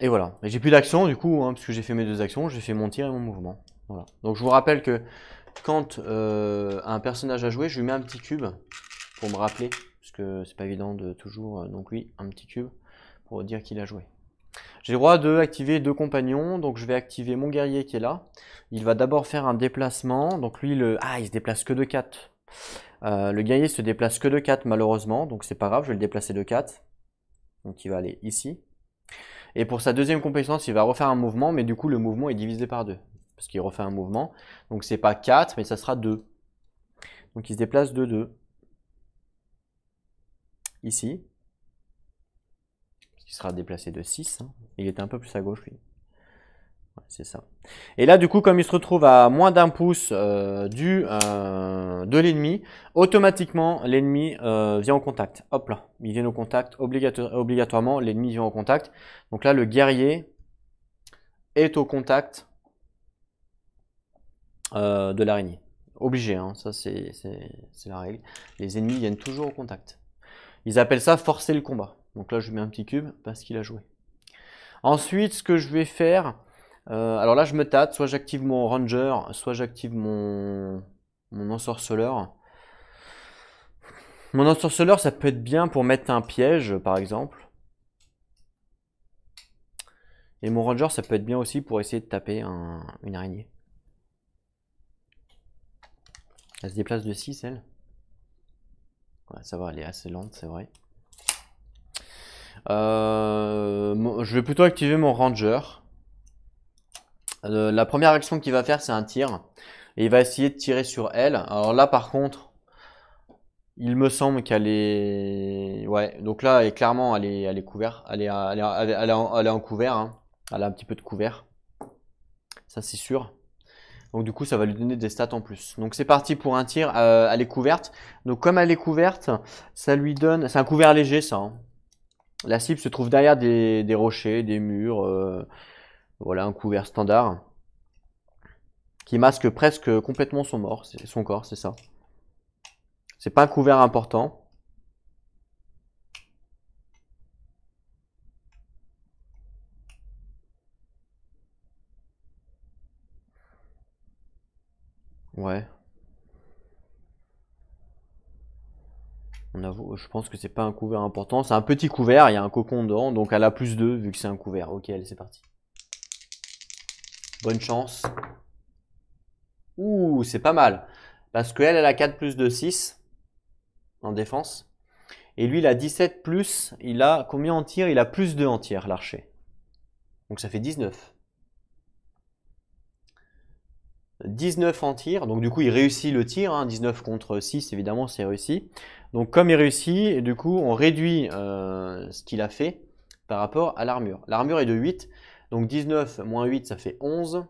Et voilà. Et j'ai plus d'action, du coup, hein, puisque j'ai fait mes 2 actions. J'ai fait mon tir et mon mouvement. Voilà. Donc je vous rappelle que quand un personnage a joué, je lui mets un petit cube pour me rappeler. Parce que c'est pas évident de toujours... donc oui, un petit cube pour dire qu'il a joué. J'ai le droit d'activer 2 compagnons, donc je vais activer mon guerrier qui est là. Il va d'abord faire un déplacement, donc lui, il se déplace que de 4. Le guerrier se déplace que de 4 malheureusement, donc c'est pas grave, je vais le déplacer de 4. Donc il va aller ici. Et pour sa deuxième compétence, il va refaire un mouvement, mais du coup le mouvement est divisé par 2. Parce qu'il refait un mouvement, donc c'est pas 4, mais ça sera 2. Donc il se déplace de 2. Ici. Il sera déplacé de 6. Hein. Il était un peu plus à gauche, lui. Ouais, c'est ça. Et là, du coup, comme il se retrouve à moins d'1 pouce de l'ennemi, automatiquement, l'ennemi vient au contact. Hop là, il vient au contact. Obligatoirement, l'ennemi vient au contact. Donc là, le guerrier est au contact de l'araignée. Obligé, hein, ça c'est la règle. Les ennemis viennent toujours au contact. Ils appellent ça forcer le combat. Donc là, je lui mets un petit cube parce qu'il a joué. Ensuite, ce que je vais faire, alors là, je me tâte. Soit j'active mon ranger, soit j'active mon ensorceleur. Mon ensorceleur, ça peut être bien pour mettre un piège, par exemple. Et mon ranger, ça peut être bien aussi pour essayer de taper une araignée. Elle se déplace de 6, elle. Ouais, ça va, elle est assez lente, c'est vrai. Je vais plutôt activer mon ranger. La première action qu'il va faire, c'est un tir. Et il va essayer de tirer sur elle. Alors là, par contre, il me semble qu'elle est... Ouais, donc là, clairement, elle est couverte. Elle est en couvert. Hein. Elle a un petit peu de couvert. Ça, c'est sûr. Donc du coup, ça va lui donner des stats en plus. Donc c'est parti pour un tir. Elle est couverte. Donc comme elle est couverte, ça lui donne... C'est un couvert léger, ça. Hein. La cible se trouve derrière des rochers, des murs. Voilà, un couvert standard. Qui masque presque complètement son corps, c'est ça. C'est pas un couvert important. Ouais. On avoue, je pense que c'est pas un couvert important. C'est un petit couvert, il y a un cocon dedans, donc elle a plus 2 vu que c'est un couvert. Ok, allez, c'est parti. Bonne chance. Ouh, c'est pas mal. Parce qu'elle, elle a 4 plus 2, 6 en défense. Et lui, il a 17 plus, il a combien en tir? Il a plus 2 en tir, l'archer. Donc ça fait 19. 19 en tir, donc du coup il réussit le tir, hein, 19 contre 6 évidemment c'est réussi. Donc comme il réussit, et du coup on réduit ce qu'il a fait par rapport à l'armure. L'armure est de 8, donc 19 moins 8 ça fait 11.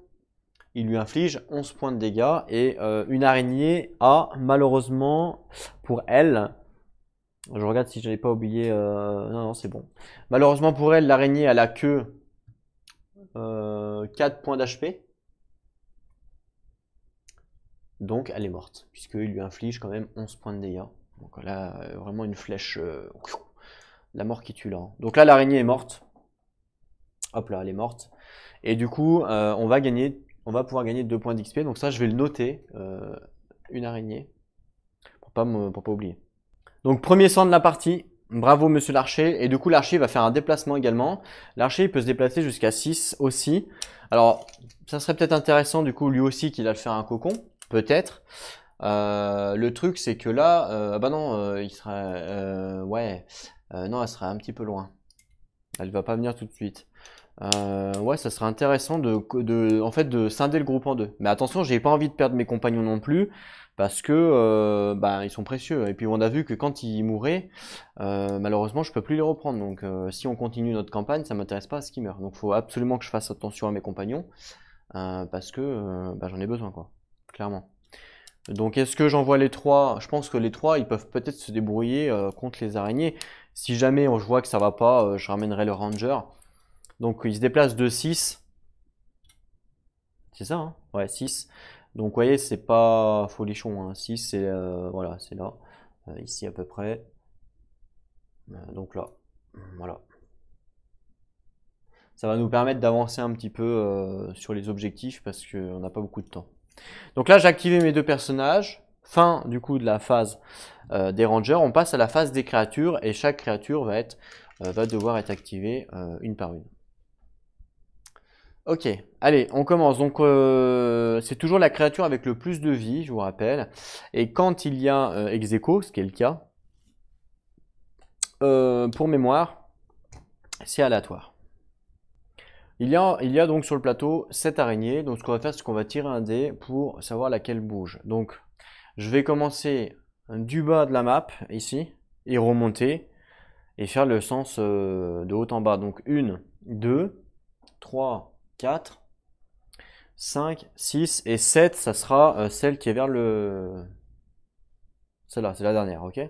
Il lui inflige 11 points de dégâts et une araignée a malheureusement pour elle, je regarde si je n'avais pas oublié, non c'est bon. Malheureusement pour elle, l'araignée elle a que 4 points d'HP. Donc elle est morte, puisqu'il lui inflige quand même 11 points de dégâts. Donc là, vraiment une flèche, la mort qui tue là. Hein. Donc là, l'araignée est morte. Hop là, elle est morte. Et du coup, on va pouvoir gagner 2 points d'XP. Donc ça, je vais le noter, une araignée, pour pas oublier. Donc premier sang de la partie. Bravo monsieur l'archer. Et du coup, l'archer va faire un déplacement également. L'archer, il peut se déplacer jusqu'à 6 aussi. Alors, ça serait peut-être intéressant du coup, lui aussi, qu'il aille faire un cocon. Peut-être. Le truc, c'est que là, bah non, il sera, ouais, non, elle sera un petit peu loin. Elle va pas venir tout de suite. Ouais, ça serait intéressant en fait, de scinder le groupe en deux. Mais attention, j'ai pas envie de perdre mes compagnons non plus, parce que, bah, ils sont précieux. Et puis on a vu que quand ils mouraient, malheureusement, je peux plus les reprendre. Donc, si on continue notre campagne, ça m'intéresse pas à ce qu'ils meurent. Donc, il faut absolument que je fasse attention à mes compagnons, parce que, bah, j'en ai besoin, quoi, clairement. Donc est-ce que j'envoie les 3? Je pense que les 3 ils peuvent peut-être se débrouiller contre les araignées. Si jamais je vois que ça va pas, je ramènerai le ranger. Donc il se déplace de 6. C'est ça, hein? Ouais, 6. Donc vous voyez, c'est pas folichon. Hein. 6, c'est voilà, c'est là. Ici à peu près. Donc là. Voilà. Ça va nous permettre d'avancer un petit peu sur les objectifs parce qu'on n'a pas beaucoup de temps. Donc là, j'ai activé mes 2 personnages. Fin du coup de la phase des rangers. On passe à la phase des créatures et chaque créature va devoir être activée une par une. Ok, allez, on commence. Donc c'est toujours la créature avec le plus de vie, je vous rappelle. Et quand il y a ex aequo, ce qui est le cas, pour mémoire, c'est aléatoire. Il y a donc sur le plateau 7 araignées. Donc ce qu'on va faire, c'est qu'on va tirer un dé pour savoir laquelle bouge. Donc je vais commencer du bas de la map, ici, et remonter, et faire le sens de haut en bas. Donc 1, 2, 3, 4, 5, 6 et 7, ça sera celle qui est vers le... Celle-là, c'est la dernière, ok?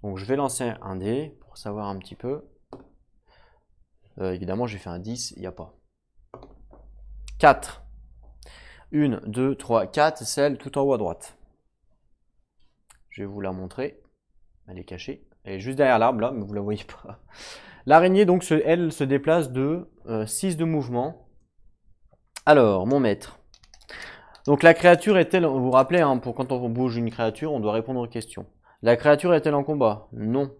Donc je vais lancer un dé pour savoir un petit peu. Évidemment, j'ai fait un 10, il n'y a pas. 4. 1, 2, 3, 4, celle tout en haut à droite. Je vais vous la montrer. Elle est cachée. Elle est juste derrière l'arbre là, mais vous la voyez pas. L'araignée, donc, elle se déplace de 6 de mouvement. Alors, mon maître. Donc, la créature est-elle, vous vous rappelez, hein, pour quand on bouge une créature, on doit répondre aux questions. La créature est-elle en combat? Non.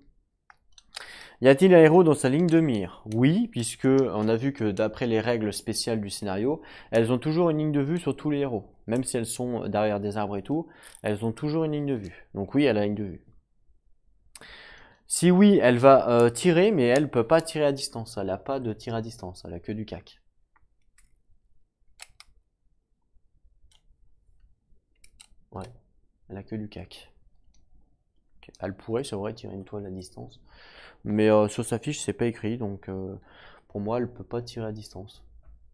Y a-t-il un héros dans sa ligne de mire? Oui, puisque on a vu que d'après les règles spéciales du scénario, elles ont toujours une ligne de vue sur tous les héros. Même si elles sont derrière des arbres et tout, elles ont toujours une ligne de vue. Donc oui, elle a une ligne de vue. Si oui, elle va tirer, mais elle peut pas tirer à distance. Elle n'a pas de tir à distance, elle a que du cac. Ouais, elle a que du cac. Okay. Elle pourrait, c'est vrai, tirer une toile à distance. Mais sur sa fiche, c'est pas écrit, donc pour moi, elle peut pas tirer à distance.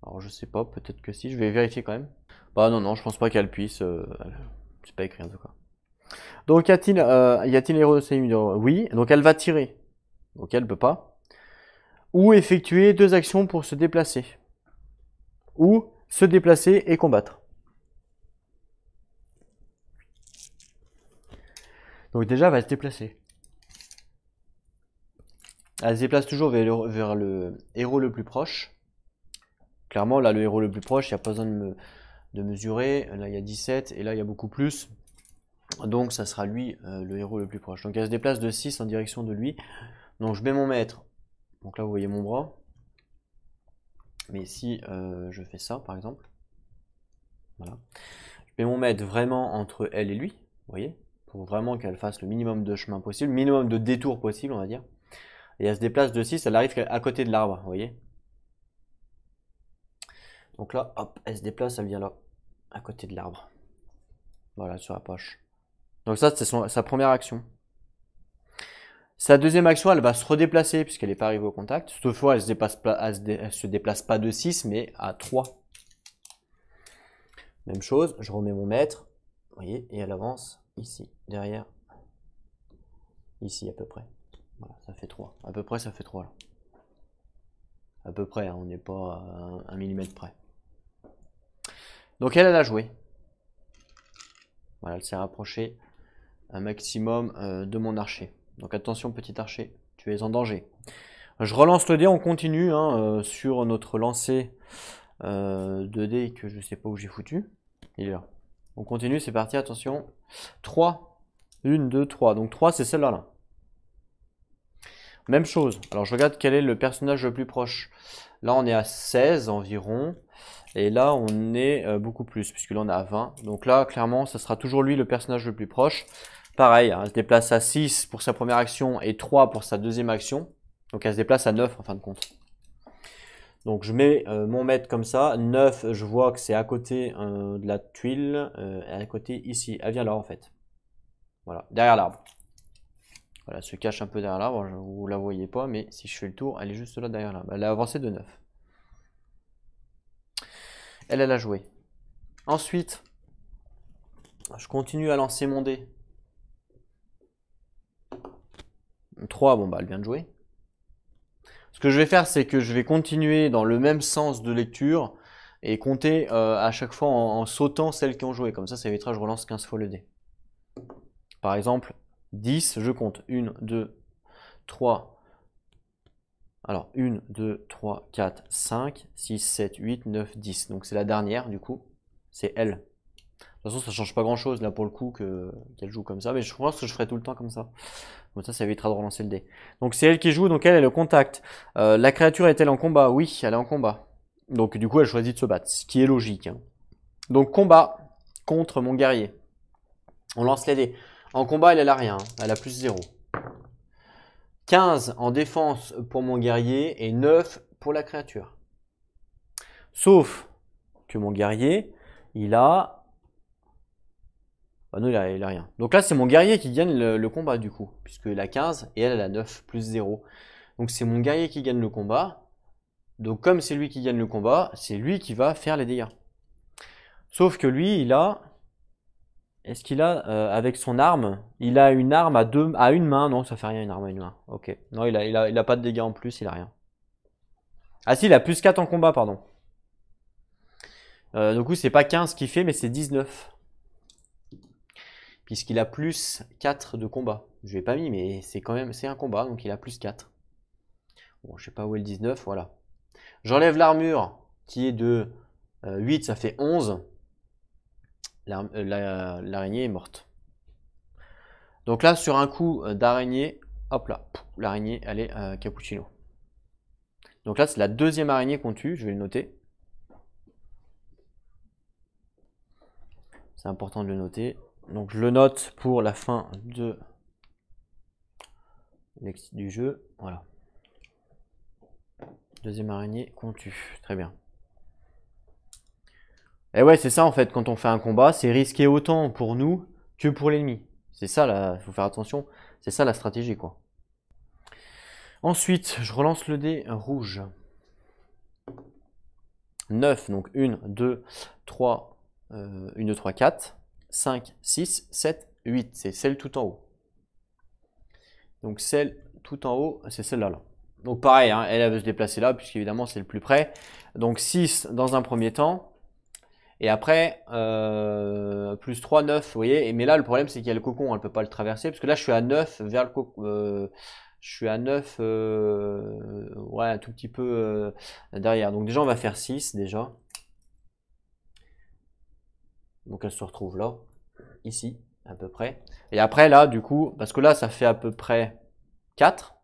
Alors je sais pas, peut-être que si, je vais vérifier quand même. Bah non, je pense pas qu'elle puisse. C'est pas écrit en tout cas. Donc y a-t-il un héros de sa ligne de... Oui, donc elle va tirer. Donc elle peut pas. Ou effectuer 2 actions pour se déplacer. Ou se déplacer et combattre. Donc déjà, elle va se déplacer. Elle se déplace toujours vers le héros le plus proche. Clairement, là, le héros le plus proche, il n'y a pas besoin de mesurer. Là, il y a 17 et là, il y a beaucoup plus. Donc, ça sera lui, le héros le plus proche. Donc, elle se déplace de 6 en direction de lui. Donc, je mets mon mètre. Donc là, vous voyez mon bras. Mais si je fais ça, par exemple. Voilà. Je mets mon mètre vraiment entre elle et lui. Vous voyez, pour vraiment qu'elle fasse le minimum de chemin possible, minimum de détour possible, on va dire. Et elle se déplace de 6, elle arrive à côté de l'arbre, vous voyez. Donc là, hop, elle se déplace, elle vient là, à côté de l'arbre. Voilà, sur la poche. Donc ça, c'est sa première action. Sa deuxième action, elle va se redéplacer, puisqu'elle n'est pas arrivée au contact. Toutefois, elle se déplace pas de 6, mais à 3. Même chose, je remets mon mètre, vous voyez, et elle avance ici, derrière, ici à peu près. Voilà, ça fait 3. À peu près, ça fait 3 là. À peu près, hein, on n'est pas à 1 millimètre près. Donc elle a joué. Voilà, elle s'est rapprochée un maximum de mon archer. Donc attention petit archer, tu es en danger. Je relance le dé, on continue hein, sur notre lancer de dés que je sais pas où j'ai foutu. Il est là. On continue, c'est parti, attention. 3. 1, 2, 3. Donc 3, c'est celle-là. Là. Même chose. Alors je regarde quel est le personnage le plus proche. Là, on est à 16 environ. Et là, on est beaucoup plus, puisque là, on est à 20. Donc là, clairement, ça sera toujours lui le personnage le plus proche. Pareil, hein, elle se déplace à 6 pour sa première action et 3 pour sa deuxième action. Donc elle se déplace à 9 en fin de compte. Donc je mets mon mètre comme ça. 9, je vois que c'est à côté de la tuile. À côté ici. Elle vient là en fait. Voilà, derrière l'arbre. Voilà, elle se cache un peu derrière l'arbre. Vous la voyez pas, mais si je fais le tour, elle est juste là derrière l'arbre. Elle a avancé de 9. Elle a joué. Ensuite, je continue à lancer mon dé. 3, bon bah elle vient de jouer. Ce que je vais faire, c'est que je vais continuer dans le même sens de lecture et compter à chaque fois en sautant celles qui ont joué. Comme ça évitera que je relance 15 fois le dé. Par exemple, 10, je compte 1, 2, 3. Alors, 1, 2, 3, 4, 5, 6, 7, 8, 9, 10. Donc c'est la dernière du coup. C'est elle. De toute façon, ça change pas grand chose là pour le coup qu'elle joue comme ça. Mais je pense que je ferai tout le temps comme ça. Comme ça évitera de relancer le dé. Donc c'est elle qui joue, donc elle est le contact. La créature est-elle en combat? Oui, elle est en combat. Donc du coup, elle choisit de se battre, ce qui est logique. Hein. Donc combat contre mon guerrier. On lance les dés. En combat, elle a rien. Hein. Elle a plus 0. 15 en défense pour mon guerrier et 9 pour la créature. Sauf que mon guerrier, il a... Bah non, il a rien. Donc là, c'est mon guerrier qui gagne le combat du coup. Puisqu'il a 15 et elle a 9 plus 0. Donc c'est mon guerrier qui gagne le combat. Donc comme c'est lui qui gagne le combat, c'est lui qui va faire les dégâts. Sauf que lui, il a... Est-ce qu'il a, avec son arme, il a une arme à une main? Non, ça fait rien une arme à une main. Ok. Non, il a pas de dégâts en plus, il a rien. Ah si, il a plus 4 en combat, pardon. Du coup, c'est pas 15 qu'il fait, mais c'est 19. Puisqu'il a plus 4 de combat. Je l'ai pas mis, mais c'est quand même, c'est un combat, donc il a plus 4. Bon, je sais pas où est le 19, voilà. J'enlève l'armure, qui est de 8, ça fait 11. L'araignée est morte. Donc là, sur un coup d'araignée, hop là, l'araignée, elle est cappuccino. Donc là, c'est la deuxième araignée qu'on tue, je vais le noter. C'est important de le noter. Donc je le note pour la fin du jeu. Voilà. Deuxième araignée qu'on tue. Très bien. Et ouais, c'est ça en fait, quand on fait un combat, c'est risqué autant pour nous que pour l'ennemi. C'est ça, là, il faut faire attention. C'est ça la stratégie, quoi. Ensuite, je relance le dé rouge. 9, donc 1, 2, 3, 1, 2, 3, 4, 5, 6, 7, 8. C'est celle tout en haut. Donc celle tout en haut, c'est celle-là. Là. Donc pareil, hein, elle veut se déplacer là, puisqu'évidemment c'est le plus près. Donc 6 dans un premier temps. Et après, plus 3, 9, vous voyez. Mais là, le problème, c'est qu'il y a le cocon, elle ne peut pas le traverser. Parce que là, je suis à 9 vers le cocon. Je suis à 9, ouais, un tout petit peu derrière. Donc déjà, on va faire 6, déjà. Donc elle se retrouve là, ici, à peu près. Et après, là, du coup, parce que là, ça fait à peu près 4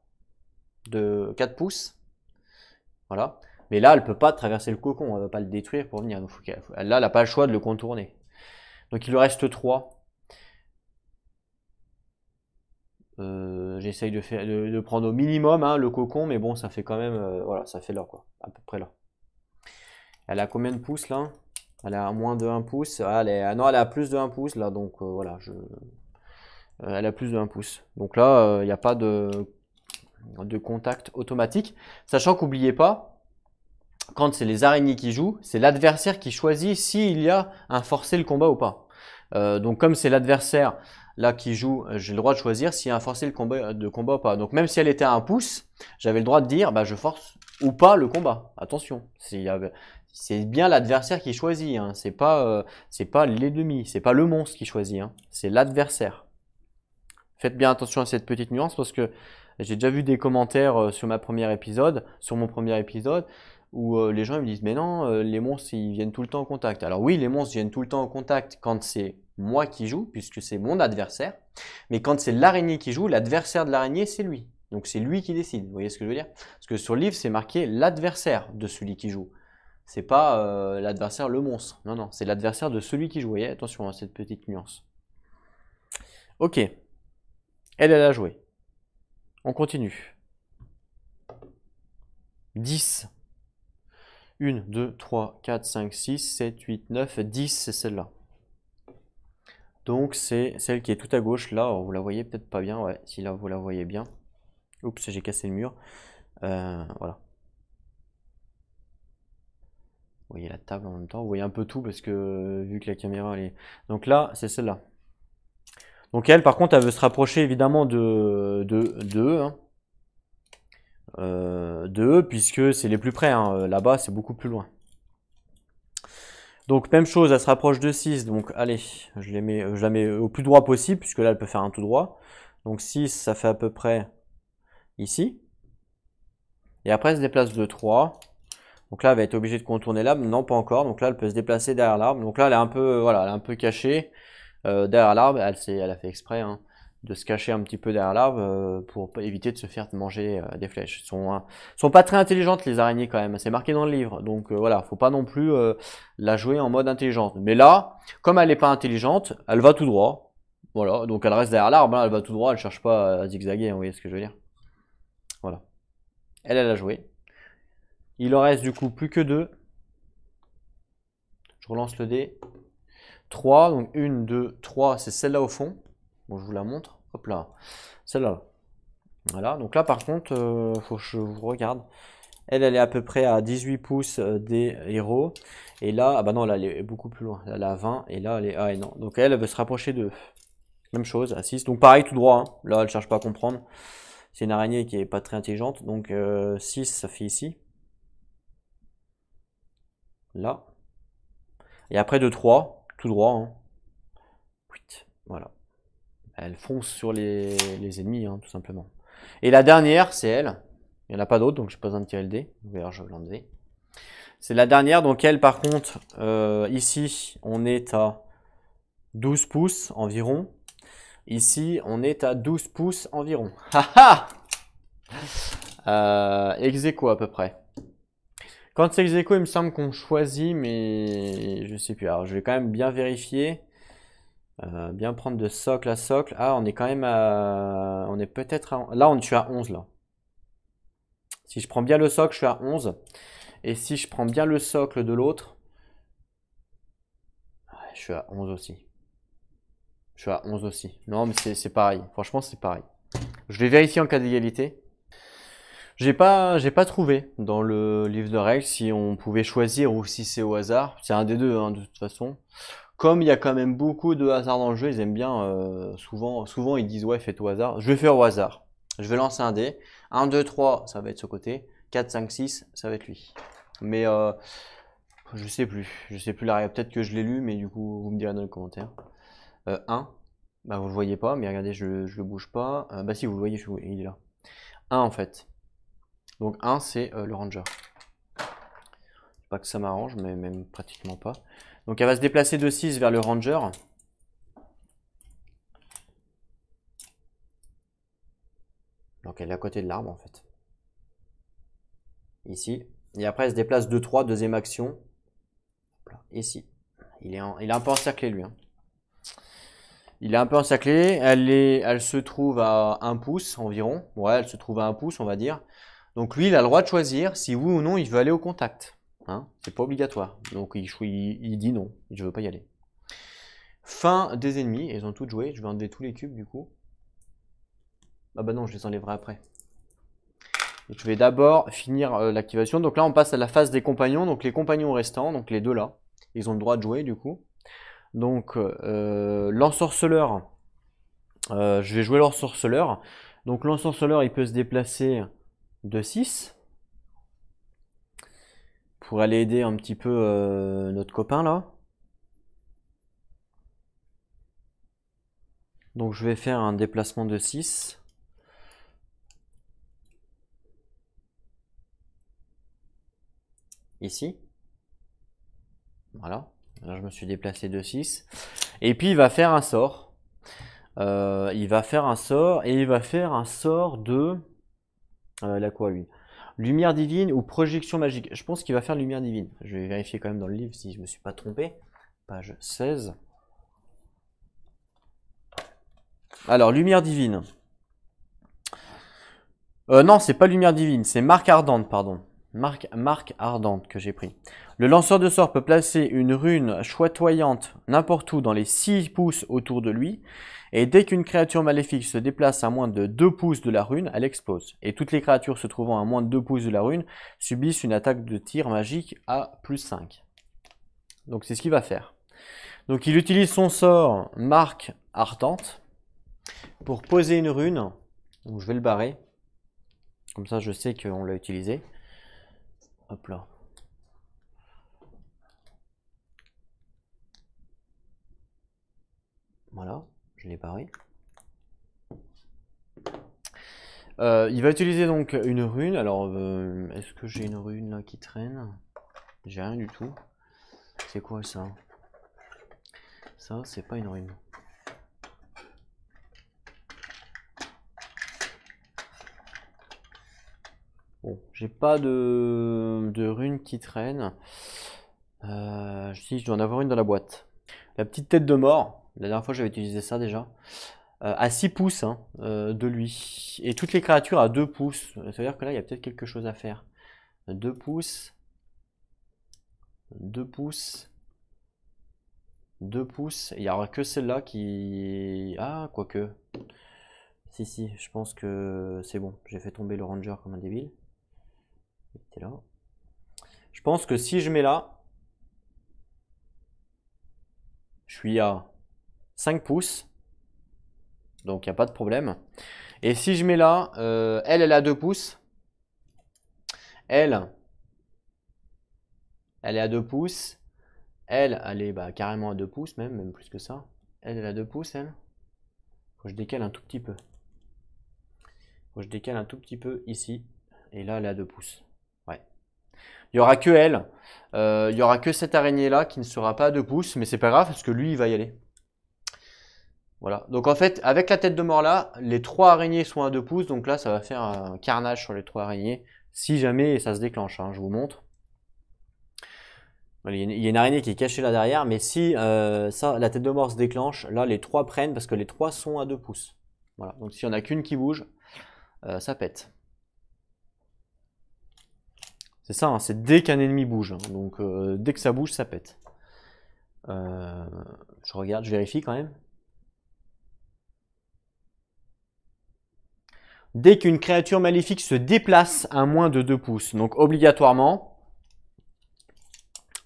pouces. Voilà. Mais là, elle peut pas traverser le cocon, elle ne va pas le détruire pour venir. Donc, là, elle n'a pas le choix de le contourner. Donc il lui reste 3. J'essaye de prendre au minimum hein, le cocon, mais bon, ça fait quand même, voilà, ça fait là, quoi, à peu près là. Elle a combien de pouces là? Elle a moins de 1 pouce. Ah, non, elle a plus de 1 pouce là, donc voilà, elle a plus de 1 pouce. Donc là, il n'y a pas de contact automatique. Sachant qu'oubliez pas, quand c'est les araignées qui jouent, c'est l'adversaire qui choisit s'il y a un forcer le combat ou pas. Donc comme c'est l'adversaire là qui joue, j'ai le droit de choisir s'il y a un forcer le combat ou pas. Donc même si elle était à 1 pouce, j'avais le droit de dire bah, je force ou pas le combat. Attention, c'est bien l'adversaire qui choisit, hein. C'est pas l'ennemi, c'est pas le monstre qui choisit, hein. C'est l'adversaire. Faites bien attention à cette petite nuance parce que j'ai déjà vu des commentaires sur mon premier épisode, où les gens ils me disent mais non, les monstres ils viennent tout le temps en contact. Alors oui, les monstres viennent tout le temps en contact quand c'est moi qui joue, puisque c'est mon adversaire. Mais quand c'est l'araignée qui joue, l'adversaire de l'araignée c'est lui. Donc c'est lui qui décide. Vous voyez ce que je veux dire? Parce que sur le livre c'est marqué l'adversaire de celui qui joue. C'est pas l'adversaire le monstre. Non, non, c'est l'adversaire de celui qui joue. Vous voyez, attention à cette petite nuance. Ok. Elle a joué. On continue. 10. 1, 2, 3, 4, 5, 6, 7, 8, 9, 10, c'est celle-là. Donc c'est celle qui est tout à gauche, là, vous la voyez peut-être pas bien, ouais, si là vous la voyez bien. Oups, j'ai cassé le mur. Voilà. Vous voyez la table en même temps, vous voyez un peu tout parce que vu que la caméra elle est... Donc là, c'est celle-là. Donc elle, par contre, elle veut se rapprocher évidemment de eux, hein. De eux, puisque c'est les plus près, hein. Là-bas, c'est beaucoup plus loin. Donc même chose, elle se rapproche de 6, donc allez, je la mets au plus droit possible, puisque là, elle peut faire un tout droit. Donc 6, ça fait à peu près ici. Et après, elle se déplace de 3. Donc là, elle va être obligée de contourner l'arbre. Non, pas encore. Donc là, elle peut se déplacer derrière l'arbre. Donc là, elle est un peu, voilà, elle est un peu cachée derrière l'arbre. Elle a fait exprès hein, de se cacher un petit peu derrière l'arbre pour éviter de se faire manger des flèches. Sont pas très intelligentes les araignées quand même. C'est marqué dans le livre. Donc voilà, faut pas non plus la jouer en mode intelligente. Mais là, comme elle n'est pas intelligente, elle va tout droit. Voilà, donc elle reste derrière l'arbre. Hein, elle va tout droit. Elle cherche pas à zigzaguer. Hein, vous voyez ce que je veux dire? Voilà. Elle a joué. Il en reste du coup plus que 2. Je relance le dé. 3, donc 1, 2, 3, c'est celle-là au fond. Bon, je vous la montre. Hop là. Celle-là. Voilà, donc là par contre, faut que je vous regarde. Elle est à peu près à 18 pouces des héros. Et là, ah bah non, là elle est beaucoup plus loin. Là, elle est à 20 et là elle est... Ah et non. Donc elle veut se rapprocher de... Même chose, à 6. Donc pareil, tout droit. Hein. Là, elle cherche pas à comprendre. C'est une araignée qui est pas très intelligente. Donc 6, ça fait ici. Là. Et après de 3, tout droit. Hein. Voilà. Elle fonce sur les ennemis, hein, tout simplement. Et la dernière, c'est elle. Il n'y en a pas d'autre, donc je n'ai pas besoin de tirer le dé. D'ailleurs, je vais l'enlever. C'est la dernière, donc elle, par contre, ici, on est à 12 pouces environ. Ici, on est à 12 pouces environ. Haha! Ex aequo à peu près. Quand c'est ex aequo, il me semble qu'on choisit, mais je sais plus. Alors, je vais quand même bien vérifier. Bien prendre de socle à socle. Ah, on est quand même à... On est peut-être à... Là, je suis à 11, là. Si je prends bien le socle, je suis à 11. Et si je prends bien le socle de l'autre, je suis à 11 aussi. Je suis à 11 aussi. Non, mais c'est pareil. Franchement, c'est pareil. Je vais vérifier en cas d'égalité. J'ai pas trouvé dans le livre de règles si on pouvait choisir ou si c'est au hasard. C'est un des deux, hein, de toute façon. Comme il y a quand même beaucoup de hasard dans le jeu, ils aiment bien, souvent ils disent ouais, faites au hasard. Je vais faire au hasard. Je vais lancer un dé. 1, 2, 3, ça va être ce côté. 4, 5, 6, ça va être lui. Mais je sais plus. Je sais plus la règle. Peut-être que je l'ai lu, mais du coup, vous me direz dans les commentaires. 1. Bah, vous le voyez pas, mais regardez, je le bouge pas. Bah si, vous le voyez, il est là. 1 en fait. Donc 1, c'est le ranger. Pas que ça m'arrange, mais même pratiquement pas. Donc elle va se déplacer de 6 vers le ranger. Donc elle est à côté de l'arbre en fait. Ici. Et après elle se déplace de 3, deuxième action. Ici. Il est un peu encerclé lui. Hein. Il est un peu encerclé. Elle se trouve à 1 pouce environ. Ouais, elle se trouve à 1 pouce on va dire. Donc lui, il a le droit de choisir si oui ou non il veut aller au contact. Hein, c'est pas obligatoire. Donc il dit non, je veux pas y aller. Fin des ennemis, ils ont toutes joué. Je vais enlever tous les cubes du coup. Ah bah non, je les enlèverai après. Donc, je vais d'abord finir l'activation. Donc là, on passe à la phase des compagnons. Donc les compagnons restants, donc les deux là, ils ont le droit de jouer du coup. Donc l'ensorceleur, je vais jouer l'ensorceleur. Donc l'ensorceleur, il peut se déplacer de 6. Pour aller aider un petit peu notre copain là. Donc je vais faire un déplacement de 6. Ici. Voilà. Là je me suis déplacé de 6. Et puis il va faire un sort. Il va faire un sort et il va faire un sort de... là quoi lui? Lumière divine ou projection magique. Je pense qu'il va faire lumière divine. Je vais vérifier quand même dans le livre si je me suis pas trompé. Page 16. Alors, lumière divine. Non, c'est pas lumière divine, c'est marque ardente, pardon. Marque ardente que j'ai pris. Le lanceur de sort peut placer une rune chatoyante n'importe où dans les 6 pouces autour de lui. Et dès qu'une créature maléfique se déplace à moins de 2 pouces de la rune, elle explose. Et toutes les créatures se trouvant à moins de 2 pouces de la rune subissent une attaque de tir magique à plus 5. Donc c'est ce qu'il va faire. Donc il utilise son sort marque ardente pour poser une rune. Donc je vais le barrer. Comme ça je sais qu'on l'a utilisé. Hop là. Voilà, je l'ai barré. Il va utiliser donc une rune. Alors, est-ce que j'ai une rune là qui traîne? J'ai rien du tout. C'est quoi ça? Ça, c'est pas une rune. Bon, j'ai pas de rune qui traîne. Si, je dois en avoir une dans la boîte. La petite tête de mort. La dernière fois, j'avais utilisé ça déjà. À 6 pouces hein, de lui. Et toutes les créatures à 2 pouces. Ça veut dire que là, il y a peut-être quelque chose à faire. 2 pouces. 2 pouces. 2 pouces. Il n'y aura que celle-là qui... Ah, quoique. Si, je pense que c'est bon. J'ai fait tomber le ranger comme un débile. Il était là. Je pense que si je mets là, je suis à 5 pouces. Donc il n'y a pas de problème. Et si je mets là, elle est à 2 pouces. Elle est à 2 pouces. Elle est carrément à 2 pouces, même plus que ça. Elle est à 2 pouces, elle. Faut que je décale un tout petit peu. Faut que je décale un tout petit peu ici. Et là, elle est à 2 pouces. Ouais. Il n'y aura que elle. Il n'y aura que cette araignée-là qui ne sera pas à 2 pouces. Mais c'est pas grave parce que lui, il va y aller. Voilà. Donc en fait, avec la tête de mort là, les 3 araignées sont à 2 pouces. Donc là, ça va faire un carnage sur les 3 araignées. Si jamais ça se déclenche, hein, je vous montre. Il y a une araignée qui est cachée là derrière. Mais si la tête de mort se déclenche, là, les 3 prennent parce que les 3 sont à 2 pouces. Voilà. Donc s'il n'y en a qu'une qui bouge, ça pète. C'est ça, hein, c'est dès qu'un ennemi bouge. Hein. Donc dès que ça bouge, ça pète. Je regarde, je vérifie quand même. Dès qu'une créature maléfique se déplace à moins de 2 pouces, donc obligatoirement,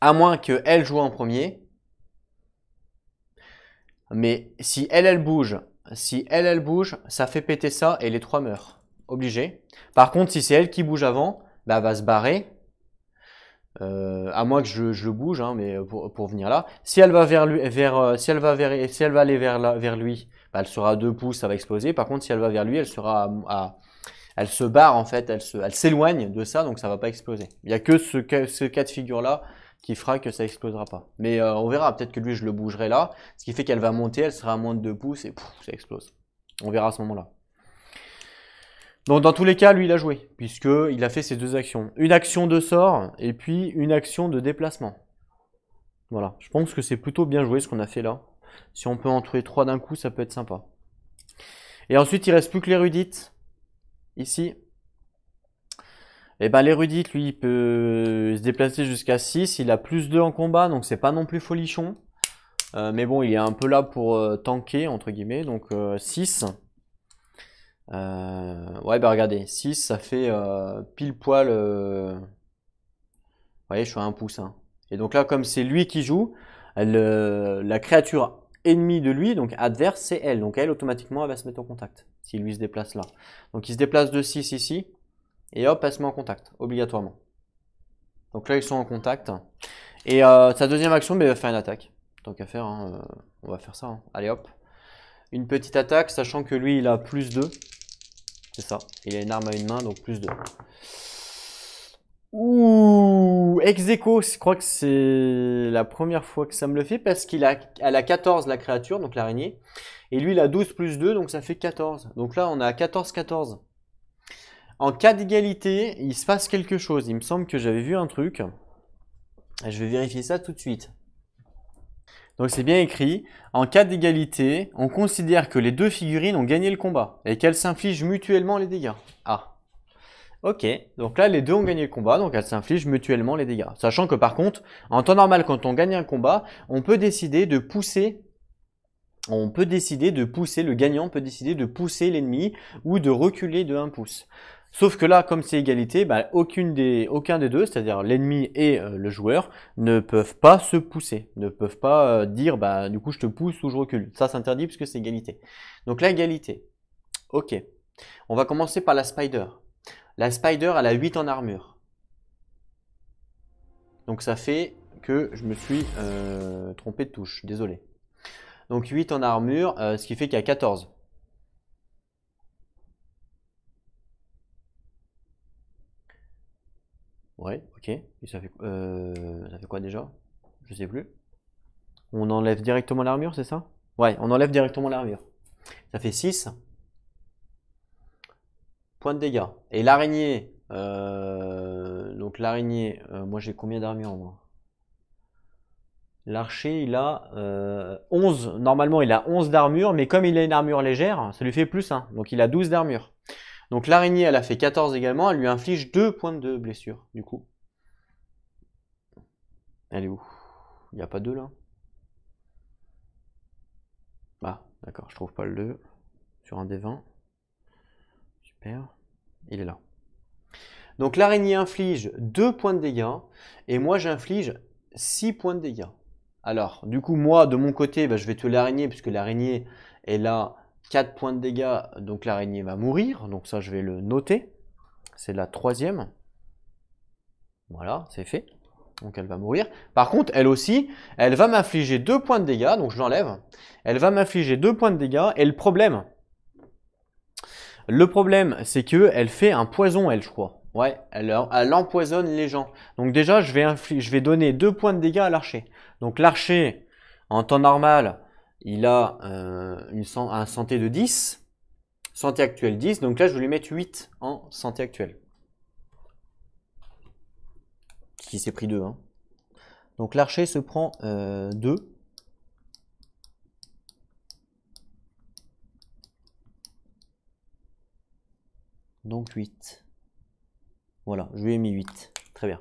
à moins qu'elle joue en premier, mais si elle bouge, ça fait péter ça et les 3 meurent. Obligé. Par contre, si c'est elle qui bouge avant, bah, elle va se barrer. À moins que je bouge, hein, mais pour venir là. Si elle va vers lui, si elle va aller vers lui, bah, elle sera à 2 pouces, ça va exploser. Par contre, si elle va vers lui, elle sera elle se barre en fait, elle s'éloigne de ça, donc ça va pas exploser. Il y a que ce cas de figure là qui fera que ça explosera pas. Mais on verra, peut-être que lui je le bougerai là, ce qui fait qu'elle va monter, elle sera à moins de 2 pouces et ça explose. On verra à ce moment-là. Donc dans tous les cas, lui il a joué, puisqu'il a fait ses 2 actions. Une action de sort et puis une action de déplacement. Voilà, je pense que c'est plutôt bien joué ce qu'on a fait là. Si on peut en tuer 3 d'un coup, ça peut être sympa. Et ensuite, il reste plus que l'érudite. Ici. Et ben l'érudite, lui, il peut se déplacer jusqu'à 6. Il a plus 2 en combat, donc c'est pas non plus folichon. Mais bon, il est un peu là pour tanker, entre guillemets. Donc 6. Ouais, bah regardez, 6, ça fait pile poil. Vous voyez, je suis à 1 pouce. Hein. Et donc là, comme c'est lui qui joue, la créature ennemie de lui, donc adverse, c'est elle. Donc elle, automatiquement, elle va se mettre en contact. S'il lui se déplace là. Donc il se déplace de 6 ici. Et hop, elle se met en contact, obligatoirement. Donc là, ils sont en contact. Et sa deuxième action, bah, il va faire une attaque. Tant qu'à faire, hein, on va faire ça. Hein. Allez hop. Une petite attaque, sachant que lui, il a plus 2. C'est ça. Il a une arme à une main, donc plus 2. Ouh, ex aequo, je crois que c'est la première fois que ça me le fait parce qu'elle a 14 la créature, donc l'araignée. Et lui, il a 12 plus 2, donc ça fait 14. Donc là, on a 14-14. En cas d'égalité, il se passe quelque chose. Il me semble que j'avais vu un truc. Je vais vérifier ça tout de suite. Donc c'est bien écrit. En cas d'égalité, on considère que les 2 figurines ont gagné le combat et qu'elles s'infligent mutuellement les dégâts. Ah. Ok, donc là les 2 ont gagné le combat, donc elles s'infligent mutuellement les dégâts. Sachant que par contre, en temps normal, quand on gagne un combat, on peut décider de pousser. Le gagnant peut décider de pousser l'ennemi ou de reculer de 1 pouce. Sauf que là, comme c'est égalité, bah, aucun des deux, c'est-à-dire l'ennemi et le joueur, ne peuvent pas se pousser, ne peuvent pas dire bah du coup je te pousse ou je recule. Ça c'est interdit puisque c'est égalité. Donc là, égalité. Ok. On va commencer par la spider. La spider, elle a 8 en armure. Donc ça fait que je me suis trompé de touche, désolé. Donc 8 en armure, ce qui fait qu'il y a 14. Ouais, ok. Et ça fait quoi déjà? Je sais plus. On enlève directement l'armure, c'est ça? Ouais, on enlève directement l'armure. Ça fait 6 points de dégâts. Et l'araignée, donc l'araignée, moi j'ai combien d'armure moi? L'archer, il a 11. Normalement, il a 11 d'armure, mais comme il a une armure légère, ça lui fait plus 1. Donc il a 12 d'armure. Donc l'araignée, elle a fait 14 également. Elle lui inflige 2 points de blessure, du coup. Elle est où? Il n'y a pas 2 là? Ah, d'accord, je trouve pas le 2. Sur un des 20. Super. Il est là. Donc l'araignée inflige 2 points de dégâts. Et moi, j'inflige 6 points de dégâts. Alors, du coup, moi, de mon côté, bah, je vais tuer l'araignée, puisque l'araignée, elle a 4 points de dégâts, donc l'araignée va mourir. Donc ça, je vais le noter. C'est la 3e. Voilà, c'est fait. Donc elle va mourir. Par contre, elle aussi, elle va m'infliger 2 points de dégâts, donc je l'enlève. Elle va m'infliger 2 points de dégâts, et le problème, c'est que elle fait un poison, elle, je crois. Ouais, elle empoisonne les gens. Donc déjà, je vais donner 2 points de dégâts à l'archer. Donc l'archer, en temps normal, il a un santé de 10, santé actuelle 10, donc là je vais lui mettre 8 en santé actuelle. Qui s'est pris 2. Hein. Donc l'archer se prend 2. Donc 8. Voilà, je lui ai mis 8. Très bien.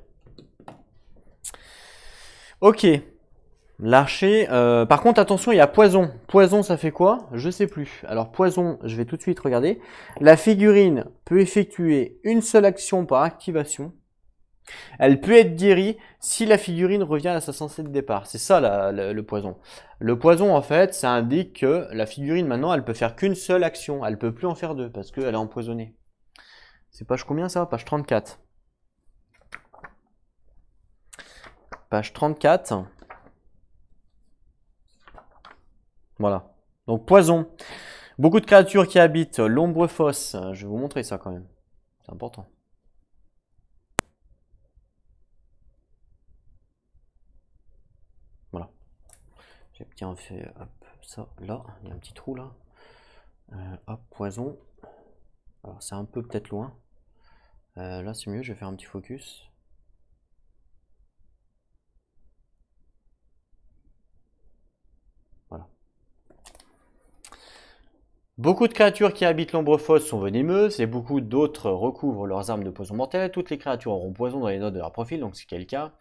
Ok. L'archer. Par contre, attention, il y a poison. Poison, ça fait quoi? Je sais plus. Alors, poison, je vais tout de suite regarder. La figurine peut effectuer une seule action par activation. Elle peut être guérie si la figurine revient à sa censée de départ. C'est ça le poison. Le poison, en fait, ça indique que la figurine, maintenant, elle peut faire qu'une seule action. Elle peut plus en faire deux parce qu'elle est empoisonnée. C'est page combien ça? Page 34. Page 34. Voilà. Donc poison. Beaucoup de créatures qui habitent l'ombre fosse. Je vais vous montrer ça quand même. C'est important. Voilà. J'ai bien fait hop, ça là. Il y a un petit trou là. Hop, poison. Alors c'est un peu peut-être loin. Là c'est mieux, je vais faire un petit focus. Voilà. Beaucoup de créatures qui habitent l'ombre fosse sont venimeuses et beaucoup d'autres recouvrent leurs armes de poison mortel. Toutes les créatures auront poison dans les notes de leur profil, donc c'est quel cas.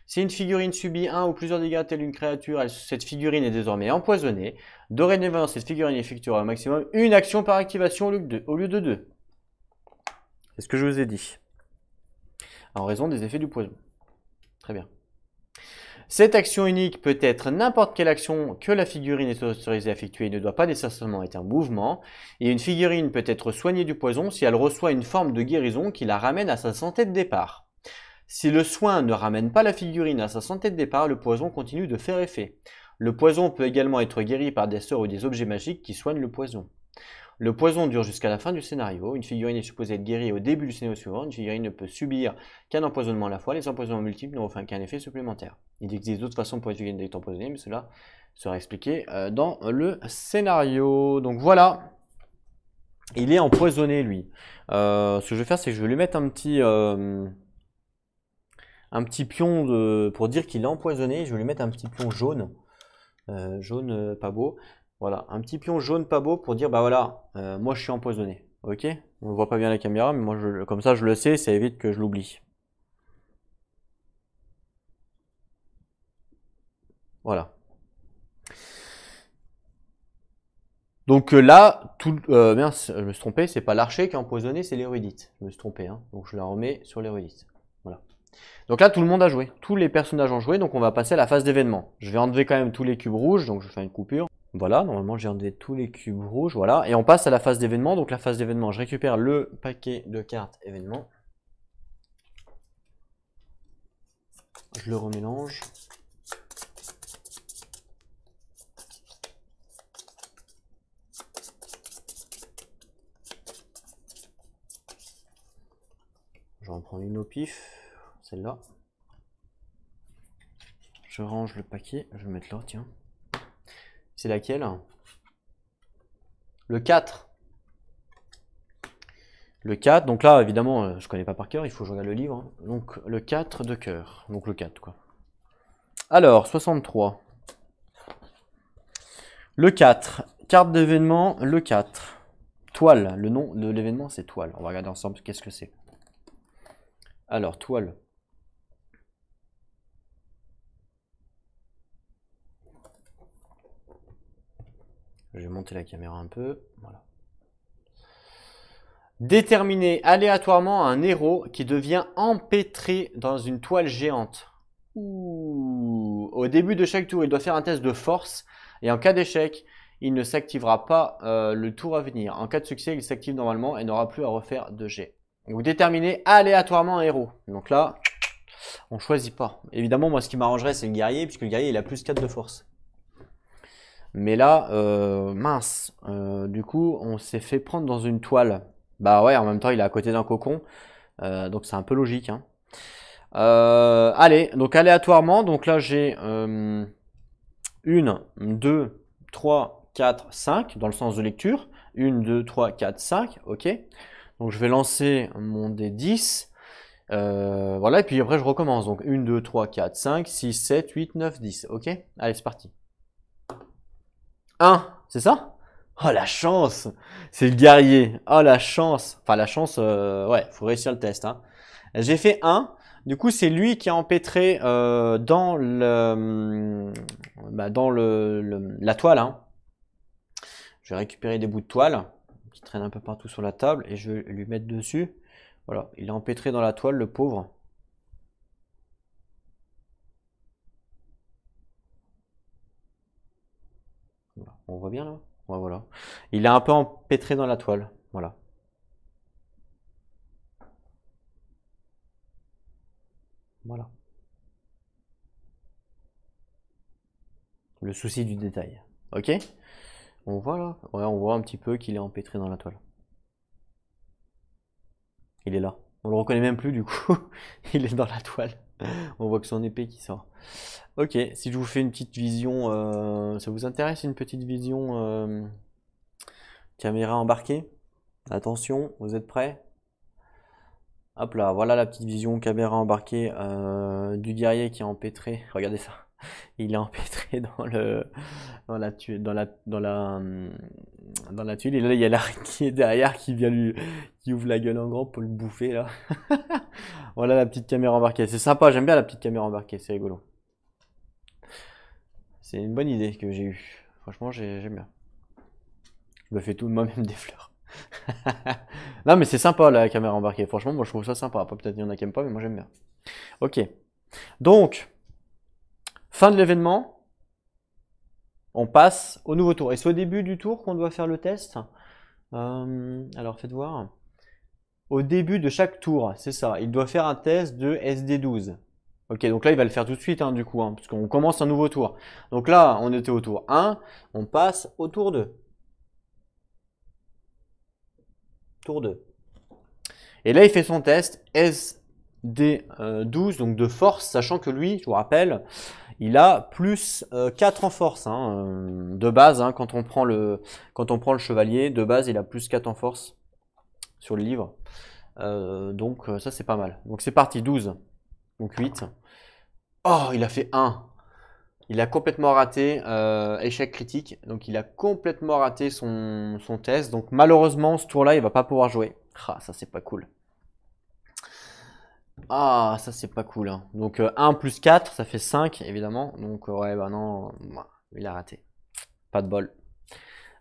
Si une figurine subit un ou plusieurs dégâts tels une créature, cette figurine est désormais empoisonnée. Dorénavant, cette figurine effectuera au maximum une action par activation au lieu de 2. C'est ce que je vous ai dit. En raison des effets du poison. Très bien. Cette action unique peut être n'importe quelle action que la figurine est autorisée à effectuer et ne doit pas nécessairement être un mouvement. Et une figurine peut être soignée du poison si elle reçoit une forme de guérison qui la ramène à sa santé de départ. Si le soin ne ramène pas la figurine à sa santé de départ, le poison continue de faire effet. Le poison peut également être guéri par des sorts ou des objets magiques qui soignent le poison. Le poison dure jusqu'à la fin du scénario. Une figurine est supposée être guérie au début du scénario suivant. Une figurine ne peut subir qu'un empoisonnement à la fois. Les empoisonnements multiples n'ont enfin qu'un effet supplémentaire. Il existe d'autres façons pour une figurine d'être empoisonnée, mais cela sera expliqué dans le scénario. Donc voilà. Il est empoisonné, lui. Ce que je vais faire, c'est que je vais lui mettre un petit pion pour dire qu'il est empoisonné. Je vais lui mettre un petit pion jaune. Jaune pas beau. Voilà, un petit pion jaune pas beau pour dire bah voilà, moi je suis empoisonné. Ok? On ne voit pas bien la caméra, mais moi comme ça je le sais, ça évite que je l'oublie. Voilà. Donc là, mince, je me suis trompé, c'est pas l'archer qui est empoisonné, c'est l'érudite. Je me suis trompé, hein. Donc je la remets sur l'érudite. Voilà. Donc là, tout le monde a joué. Tous les personnages ont joué, donc on va passer à la phase d'événement. Je vais enlever quand même tous les cubes rouges, donc je fais une coupure. Voilà, normalement j'ai enlevé tous les cubes rouges, voilà. Et on passe à la phase d'événement. Donc la phase d'événement, je récupère le paquet de cartes événements. Je le remélange. Je vais en prendre une au pif, celle-là. Je range le paquet, je vais mettre là, tiens. C'est laquelle? Le 4. Le 4, donc là, évidemment, je connais pas par cœur, il faut que je regarde le livre. Hein. Donc, le 4 de cœur. Donc, le 4, quoi. Alors, 63. Le 4. Carte d'événement, le 4. Toile. Le nom de l'événement, c'est toile. On va regarder ensemble qu'est-ce que c'est. Alors, toile. Je vais monter la caméra un peu. Voilà. Déterminer aléatoirement un héros qui devient empêtré dans une toile géante. Ouh. Au début de chaque tour, il doit faire un test de force. Et en cas d'échec, il ne s'activera pas le tour à venir. En cas de succès, il s'active normalement et n'aura plus à refaire de jet. Donc déterminer aléatoirement un héros. Donc là, on choisit pas. Évidemment, moi ce qui m'arrangerait, c'est le guerrier, puisque le guerrier il a plus 4 de force. Mais là, mince, du coup, on s'est fait prendre dans une toile. Bah ouais, en même temps, il est à côté d'un cocon, donc c'est un peu logique. Hein. Allez, donc aléatoirement, donc là j'ai 1, 2, 3, 4, 5 dans le sens de lecture. 1, 2, 3, 4, 5. Ok. Donc je vais lancer mon D10. Voilà, et puis après je recommence. Donc 1, 2, 3, 4, 5, 6, 7, 8, 9, 10. Ok. Allez, c'est parti. 1, c'est ça? Oh la chance! C'est le guerrier. Oh la chance. Enfin la chance, ouais, faut réussir le test. Hein. J'ai fait 1. Du coup, c'est lui qui a empêtré dans la toile. Hein. Je vais récupérer des bouts de toile qui traînent un peu partout sur la table et je vais lui mettre dessus. Voilà, il est empêtré dans la toile, le pauvre. Voilà. On voit bien là? Ouais, voilà. Il est un peu empêtré dans la toile. Voilà. Voilà. Le souci du détail. Ok? On voit là? Ouais, on voit un petit peu qu'il est empêtré dans la toile. Il est là. On le reconnaît même plus du coup. Il est dans la toile. On voit que son épée qui sort. Ok, si je vous fais une petite vision, ça vous intéresse une petite vision caméra embarquée? Attention, vous êtes prêts? Hop là, voilà la petite vision caméra embarquée du guerrier qui est empêtré. Regardez ça. Il est empêtré dans la tuile, dans la tuile. Et là, il y a l'araignée derrière qui ouvre la gueule en grand pour le bouffer là. Voilà la petite caméra embarquée. C'est sympa, j'aime bien la petite caméra embarquée, c'est rigolo. C'est une bonne idée que j'ai eue. Franchement, j'aime bien. Je me fais tout de moi-même des fleurs. Non, mais c'est sympa la caméra embarquée. Franchement, moi je trouve ça sympa. Après, peut-être qu'il y en a qui aiment pas, mais moi j'aime bien. Ok. Donc, fin de l'événement. On passe au nouveau tour. Et c'est au début du tour qu'on doit faire le test. Alors, faites voir. Au début de chaque tour, c'est ça. Il doit faire un test de SD12. Ok, donc là, il va le faire tout de suite, hein, du coup, hein, parce qu'on commence un nouveau tour. Donc là, on était au tour 1, on passe au tour 2. Tour 2. Et là, il fait son test SD12, donc de force, sachant que lui, je vous rappelle, il a plus 4 en force. Hein, de base, hein, quand on prend le chevalier, de base, il a plus 4 en force sur le livre. Donc ça, c'est pas mal. Donc c'est parti, 12. Donc 8. Oh, il a fait 1. Il a complètement raté, échec critique. Donc il a complètement raté son test. Donc malheureusement, ce tour-là, il va pas pouvoir jouer. Ah, ça, c'est pas cool. Ah, ça c'est pas cool. Hein. Donc 1 plus 4, ça fait 5 évidemment. Donc ouais, bah non, il a raté. Pas de bol.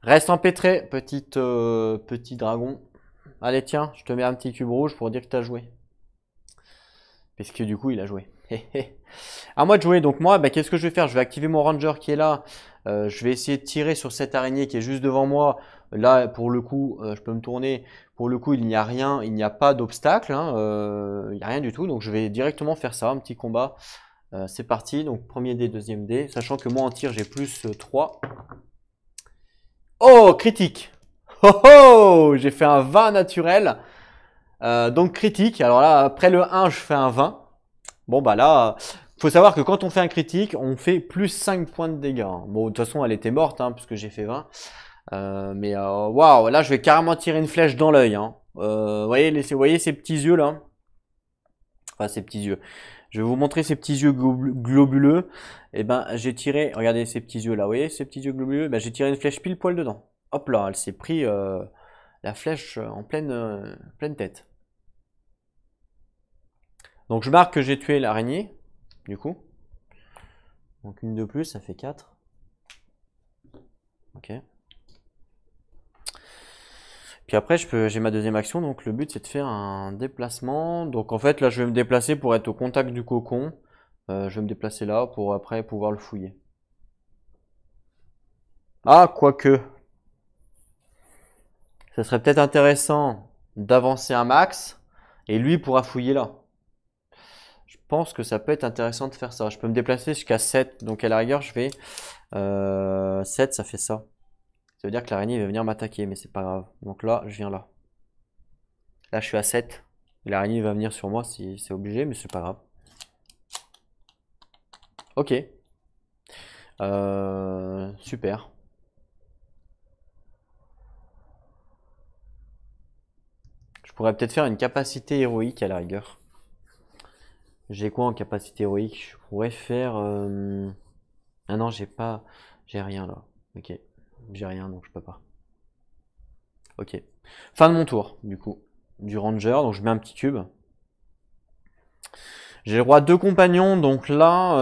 Reste empêtré, petit dragon. Allez, tiens, je te mets un petit cube rouge pour dire que tu as joué. Parce que du coup, il a joué. À moi de jouer. Donc moi, bah, qu'est-ce que je vais faire? Je vais activer mon ranger qui est là. Je vais essayer de tirer sur cette araignée qui est juste devant moi. Là, pour le coup, je peux me tourner. Pour le coup, il n'y a rien, il n'y a pas d'obstacle. Hein, il n'y a rien du tout. Donc je vais directement faire ça, un petit combat. C'est parti. Donc premier dé, deuxième dé. Sachant que moi en tir, j'ai plus 3. Oh, critique! Oh oh! J'ai fait un 20 naturel. Donc critique. Alors là, après le 1, je fais un 20. Bon bah là, faut savoir que quand on fait un critique, on fait plus 5 points de dégâts. Hein. Bon, de toute façon, elle était morte, hein, puisque j'ai fait 20. Mais waouh, là, je vais carrément tirer une flèche dans l'œil. Hein. Voyez ces petits yeux là? Enfin, ces petits yeux. Je vais vous montrer ces petits yeux globuleux. Et ben, j'ai tiré, regardez ces petits yeux là, vous voyez ces petits yeux globuleux? Ben, j'ai tiré une flèche pile poil dedans. Hop là, elle s'est pris la flèche en pleine tête. Donc je marque que j'ai tué l'araignée, du coup. Donc une de plus, ça fait 4. Ok. Puis après, j'ai ma deuxième action, donc le but c'est de faire un déplacement. Donc en fait, là je vais me déplacer pour être au contact du cocon. Je vais me déplacer là pour après pouvoir le fouiller. Ah, quoique. Ça serait peut-être intéressant d'avancer un max et lui pourra fouiller là. Je pense que ça peut être intéressant de faire ça. Je peux me déplacer jusqu'à 7. Donc à la rigueur, je vais 7, ça fait ça. Ça veut dire que l'araignée va venir m'attaquer, mais c'est pas grave. Donc là, je viens là. Là, je suis à 7. L'araignée va venir sur moi si c'est obligé, mais c'est pas grave. Ok. Super. pourrais peut-être faire une capacité héroïque à la rigueur. J'ai quoi en capacité héroïque? Je pourrais faire... Ah non, j'ai rien là. Ok. J'ai rien, donc je peux pas. Ok. Fin de mon tour, du coup. Du ranger, donc je mets un petit cube. J'ai le droit à 2 compagnons, donc là,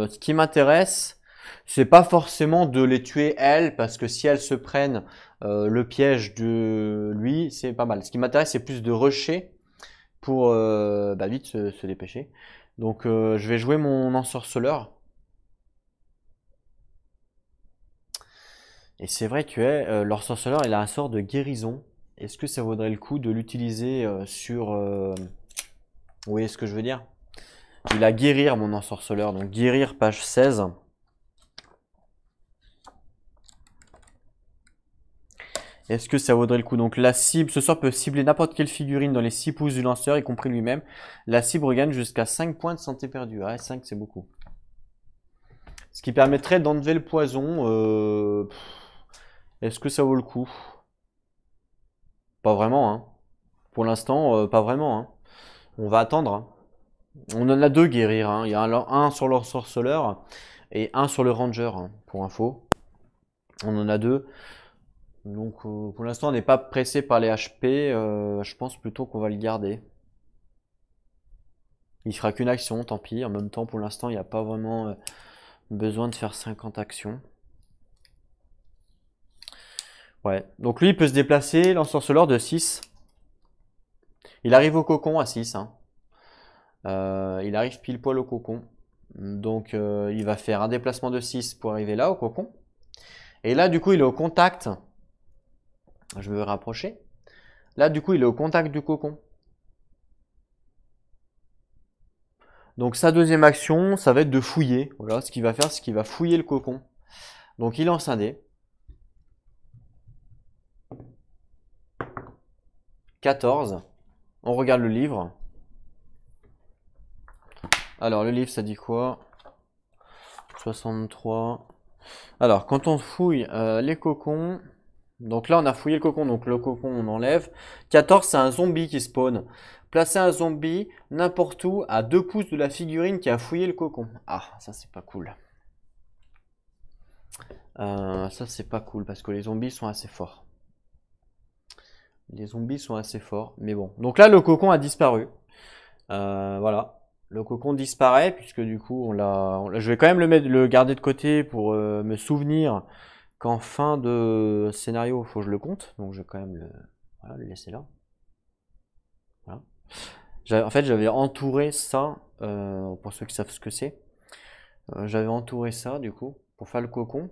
ce qui m'intéresse, c'est pas forcément de les tuer elles, parce que si elles se prennent le piège de lui, c'est pas mal. Ce qui m'intéresse, c'est plus de rusher pour vite se dépêcher. Donc je vais jouer mon ensorceleur. Et c'est vrai que l'ensorceleur, il a un sort de guérison. Est-ce que ça vaudrait le coup de l'utiliser sur... Vous voyez ce que je veux dire? Il a guérir mon ensorceleur, donc guérir page 16. Est-ce que ça vaudrait le coup? Donc la cible, ce sort peut cibler n'importe quelle figurine dans les 6 pouces du lanceur, y compris lui-même. La cible regagne jusqu'à 5 points de santé perdue. Ah, 5 c'est beaucoup. Ce qui permettrait d'enlever le poison. Est-ce que ça vaut le coup? Pas vraiment, hein. Pour l'instant, pas vraiment, hein. On va attendre, hein. On en a 2 guérir, hein. Il y a un sur l'ensorceleur et un sur le ranger, hein, pour info. On en a 2. Donc pour l'instant on n'est pas pressé par les HP, je pense plutôt qu'on va le garder. Il fera qu'une action, tant pis. En même temps pour l'instant il n'y a pas vraiment besoin de faire 50 actions. Ouais, donc lui il peut se déplacer, l'ensorceleur de 6. Il arrive au cocon à 6. Hein. Il arrive pile poil au cocon. Donc il va faire un déplacement de 6 pour arriver là au cocon. Et là du coup il est au contact. Je vais me rapprocher. Là, du coup, il est au contact du cocon. Donc, sa deuxième action, ça va être de fouiller. Voilà, ce qu'il va faire, c'est qu'il va fouiller le cocon. Donc, il lance un dé. 14. On regarde le livre. Alors, le livre, ça dit quoi? 63. Alors, quand on fouille les cocons... Donc là, on a fouillé le cocon, donc le cocon, on enlève. 14, c'est un zombie qui spawn. Placez un zombie n'importe où à 2 pouces de la figurine qui a fouillé le cocon. Ah, ça c'est pas cool. Ça c'est pas cool parce que les zombies sont assez forts. Les zombies sont assez forts, mais bon. Donc là, le cocon a disparu. Voilà. Le cocon disparaît puisque du coup, je vais quand même le garder de côté pour me souvenir qu'en fin de scénario, il faut que je le compte. Donc je vais quand même le laisser là. Voilà. En fait, j'avais entouré ça, pour ceux qui savent ce que c'est. J'avais entouré ça, du coup, pour faire le cocon.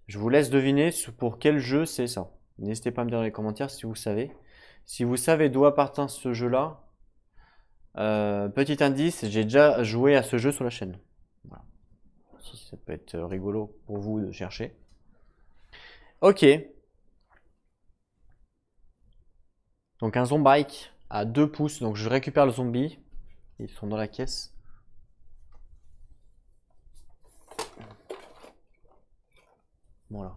Je vous laisse deviner pour quel jeu c'est ça. N'hésitez pas à me dire dans les commentaires si vous savez. Si vous savez d'où appartient ce jeu-là, petit indice, j'ai déjà joué à ce jeu sur la chaîne. Voilà. Ça peut être rigolo pour vous de chercher. Ok. Donc un zombike à 2 pouces. Donc je récupère le zombie. Ils sont dans la caisse. Voilà.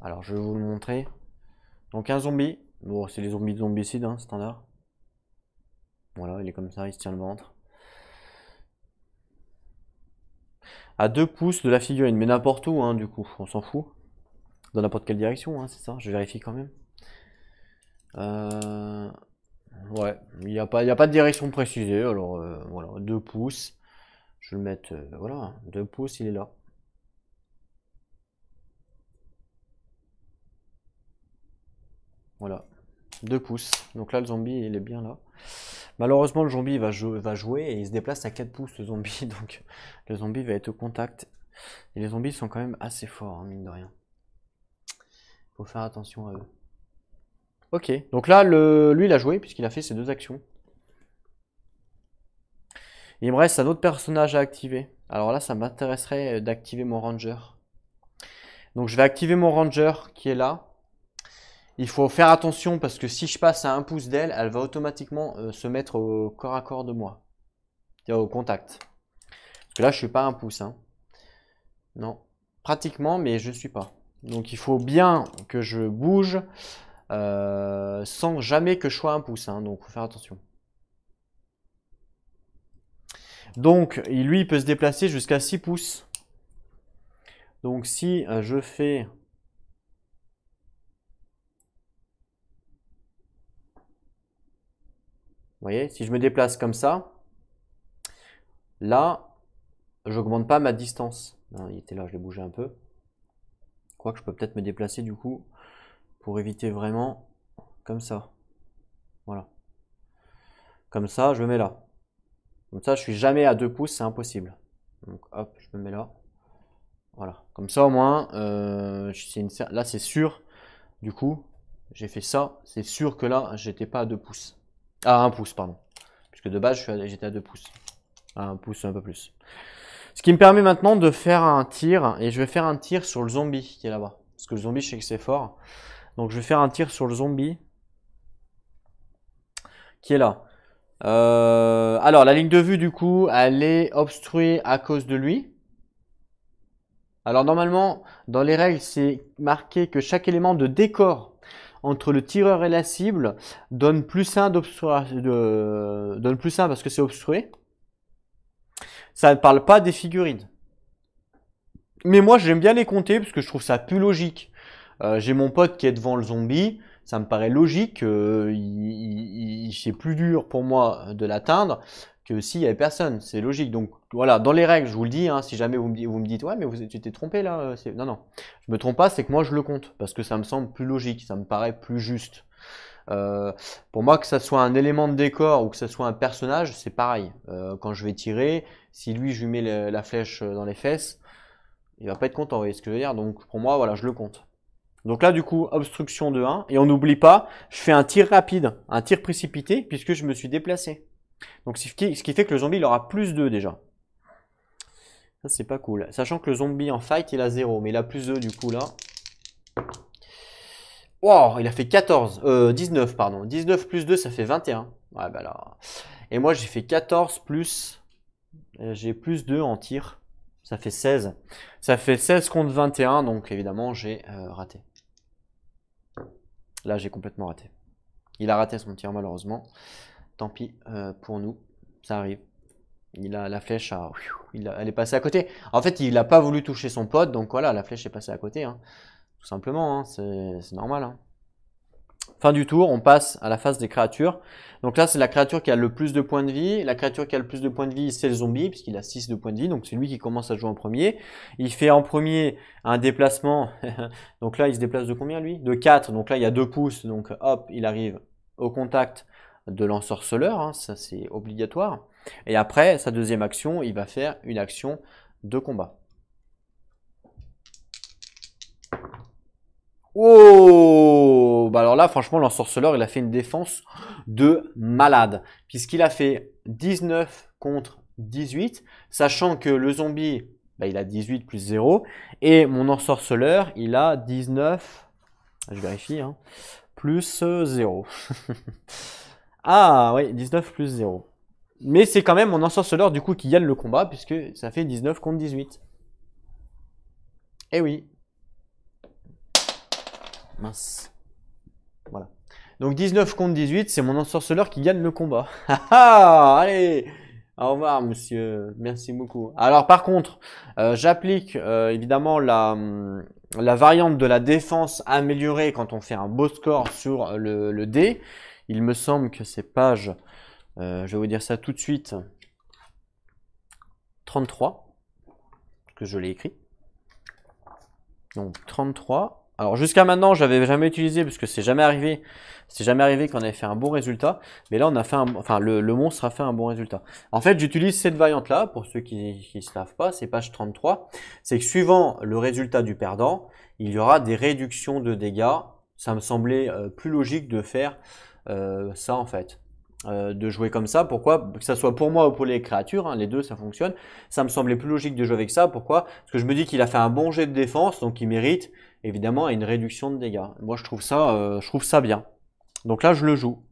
Alors je vais vous le montrer. Donc un zombie. Bon, c'est les zombies de zombicide, hein, standard. Voilà, il est comme ça, il se tient le ventre. À 2 pouces de la figurine, mais n'importe où, hein, du coup, on s'en fout. Dans n'importe quelle direction, hein, c'est ça, je vérifie quand même. Ouais, il n'y a pas de direction précisée, alors voilà, 2 pouces. Je vais le mettre, voilà, 2 pouces, il est là. Voilà, 2 pouces. Donc là, le zombie, il est bien là. Malheureusement, le zombie va jouer et il se déplace à 4 pouces, le zombie. Donc le zombie va être au contact. Et les zombies sont quand même assez forts, hein, mine de rien. Faut faire attention à eux. Ok, donc là, lui, il a joué puisqu'il a fait ses 2 actions. Il me reste un autre personnage à activer. Alors là, ça m'intéresserait d'activer mon ranger. Donc je vais activer mon ranger qui est là. Il faut faire attention parce que si je passe à 1 pouce d'elle, elle va automatiquement se mettre au corps à corps de moi. Au contact. Parce que là, je suis pas à 1 pouce. Hein. Non. Pratiquement, mais je suis pas. Donc il faut bien que je bouge sans jamais que je sois un pouce, hein, donc faut faire attention. Donc, lui, il peut se déplacer jusqu'à 6 pouces. Donc, si je fais... Vous voyez, si je me déplace comme ça, là, j'augmente pas ma distance. Non, il était là, je l'ai bougé un peu. Quoique je peux peut-être me déplacer du coup pour éviter vraiment comme ça. Voilà. Comme ça, je me mets là. Comme ça, je suis jamais à 2 pouces, c'est impossible. Donc hop, je me mets là. Voilà. Comme ça au moins, là c'est sûr. Du coup, j'ai fait ça. C'est sûr que là, j'étais pas à 2 pouces. À 1 pouce, pardon. Puisque de base, j'étais à 2 pouces. À 1 pouce, un peu plus. Ce qui me permet maintenant de faire un tir. Et je vais faire un tir sur le zombie qui est là-bas. Parce que le zombie, je sais que c'est fort. Donc je vais faire un tir sur le zombie qui est là. Alors la ligne de vue du coup, elle est obstruée à cause de lui. Alors normalement, dans les règles, c'est marqué que chaque élément de décor entre le tireur et la cible donne plus 1 donne plus 1 parce que c'est obstrué. Ça ne parle pas des figurines. Mais moi j'aime bien les compter parce que je trouve ça plus logique. J'ai mon pote qui est devant le zombie, ça me paraît logique, c'est plus dur pour moi de l'atteindre que s'il y avait personne, c'est logique. Donc voilà, dans les règles, je vous le dis, hein, si jamais vous me dites ouais mais tu t'es trompé là, non non, je me trompe pas, c'est que moi je le compte parce que ça me semble plus logique, ça me paraît plus juste. Euh, pour moi, que ça soit un élément de décor ou que ça soit un personnage, c'est pareil. Quand je vais tirer, si lui je lui mets la flèche dans les fesses, il va pas être content, vous voyez ce que je veux dire. Donc pour moi, voilà, je le compte. Donc là, du coup, obstruction de 1. Et on n'oublie pas, je fais un tir rapide, un tir précipité, puisque je me suis déplacé. Donc ce qui fait que le zombie, il aura plus 2 déjà. Ça, c'est pas cool. Sachant que le zombie en fight, il a 0. Mais il a plus 2 du coup là. Wow, il a fait 14. 19, pardon. 19 plus 2, ça fait 21. Ouais, bah là. Et moi, j'ai fait 14 plus... j'ai plus 2 en tir. Ça fait 16. Ça fait 16 contre 21, donc évidemment, j'ai raté. Là, j'ai complètement raté. Il a raté son tir, malheureusement. Tant pis pour nous. Ça arrive. Il a la flèche, elle est passée à côté. En fait, il n'a pas voulu toucher son pote, donc voilà, la flèche est passée à côté. Hein. Tout simplement, hein, c'est normal. Hein. Fin du tour, on passe à la phase des créatures. Donc là, c'est la créature qui a le plus de points de vie. La créature qui a le plus de points de vie, c'est le zombie, puisqu'il a 6 de points de vie. Donc c'est lui qui commence à jouer en premier. Il fait en premier un déplacement. Donc là, il se déplace de combien lui? De 4. Donc là, il y a 2 pouces. Donc hop, il arrive au contact de l'ensorceleur. Hein. Ça, c'est obligatoire. Et après, sa deuxième action, il va faire une action de combat. Oh, bah alors là, franchement, l'ensorceleur, il a fait une défense de malade. Puisqu'il a fait 19 contre 18, sachant que le zombie, bah, il a 18 plus 0. Et mon ensorceleur, il a 19, je vérifie, hein, plus 0. Ah oui, 19 plus 0. Mais c'est quand même mon ensorceleur du coup qui gagne le combat, puisque ça fait 19 contre 18. Eh oui. Mince. Voilà. Donc 19 contre 18, c'est mon ensorceleur qui gagne le combat. Allez, au revoir monsieur, merci beaucoup. Alors par contre, j'applique évidemment la variante de la défense améliorée quand on fait un beau score sur le dé. Il me semble que c'est page, je vais vous dire ça tout de suite, 33, que je l'ai écrit. Donc 33. Alors jusqu'à maintenant, j'avais jamais utilisé parce que c'est jamais arrivé. C'est jamais arrivé qu'on ait fait un bon résultat. Mais là, on a fait enfin le monstre a fait un bon résultat. En fait, j'utilise cette variante-là pour ceux qui ne savent pas. C'est page 33. C'est que suivant le résultat du perdant, il y aura des réductions de dégâts. Ça me semblait plus logique de faire ça en fait. De jouer comme ça. Pourquoi? Que ça soit pour moi ou pour les créatures, hein, les deux ça fonctionne. Ça me semblait plus logique de jouer avec ça. Pourquoi? Parce que je me dis qu'il a fait un bon jet de défense, donc il mérite évidemment une réduction de dégâts. Moi je trouve ça bien. Donc là je le joue.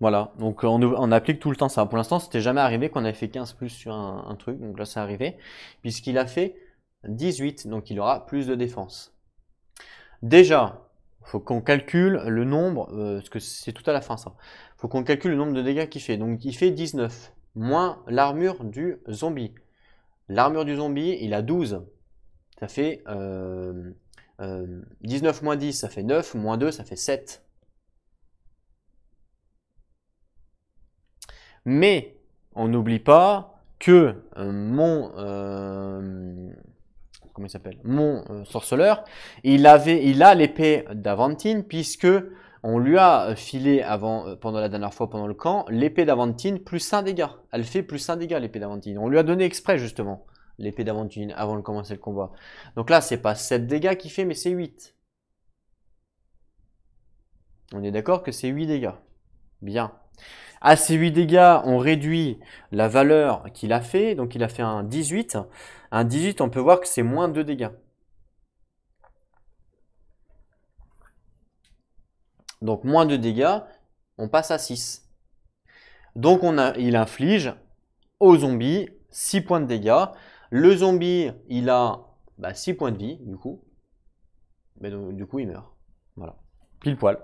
Voilà, donc on applique tout le temps ça. Pour l'instant, c'était jamais arrivé qu'on avait fait 15 plus sur un truc, donc là c'est arrivé, puisqu'il a fait 18, donc il aura plus de défense. Déjà, il faut qu'on calcule le nombre, parce que c'est tout à la fin ça. Il faut qu'on calcule le nombre de dégâts qu'il fait. Donc il fait 19, moins l'armure du zombie. L'armure du zombie, il a 12. Ça fait 19 moins 10, ça fait 9, moins 2, ça fait 7. Mais on n'oublie pas que comment il s'appelle, mon sorceleur, il a l'épée d'Avantine puisque on lui a filé pendant la dernière fois pendant le camp l'épée d'Avantine plus 1 dégât. Elle fait plus 1 dégât l'épée d'Avantine. On lui a donné exprès justement l'épée d'Avantine avant de commencer le combat. Donc là c'est pas 7 dégâts qu'il fait mais c'est 8. On est d'accord que c'est 8 dégâts. Bien. À ces 8 dégâts, on réduit la valeur qu'il a fait. Donc il a fait un 18. Un 18, on peut voir que c'est moins 2 dégâts. Donc moins 2 dégâts, on passe à 6. Donc il inflige au zombie 6 points de dégâts. Le zombie, il a 6 points de vie, du coup. Mais donc, du coup, il meurt. Voilà. Pile poil.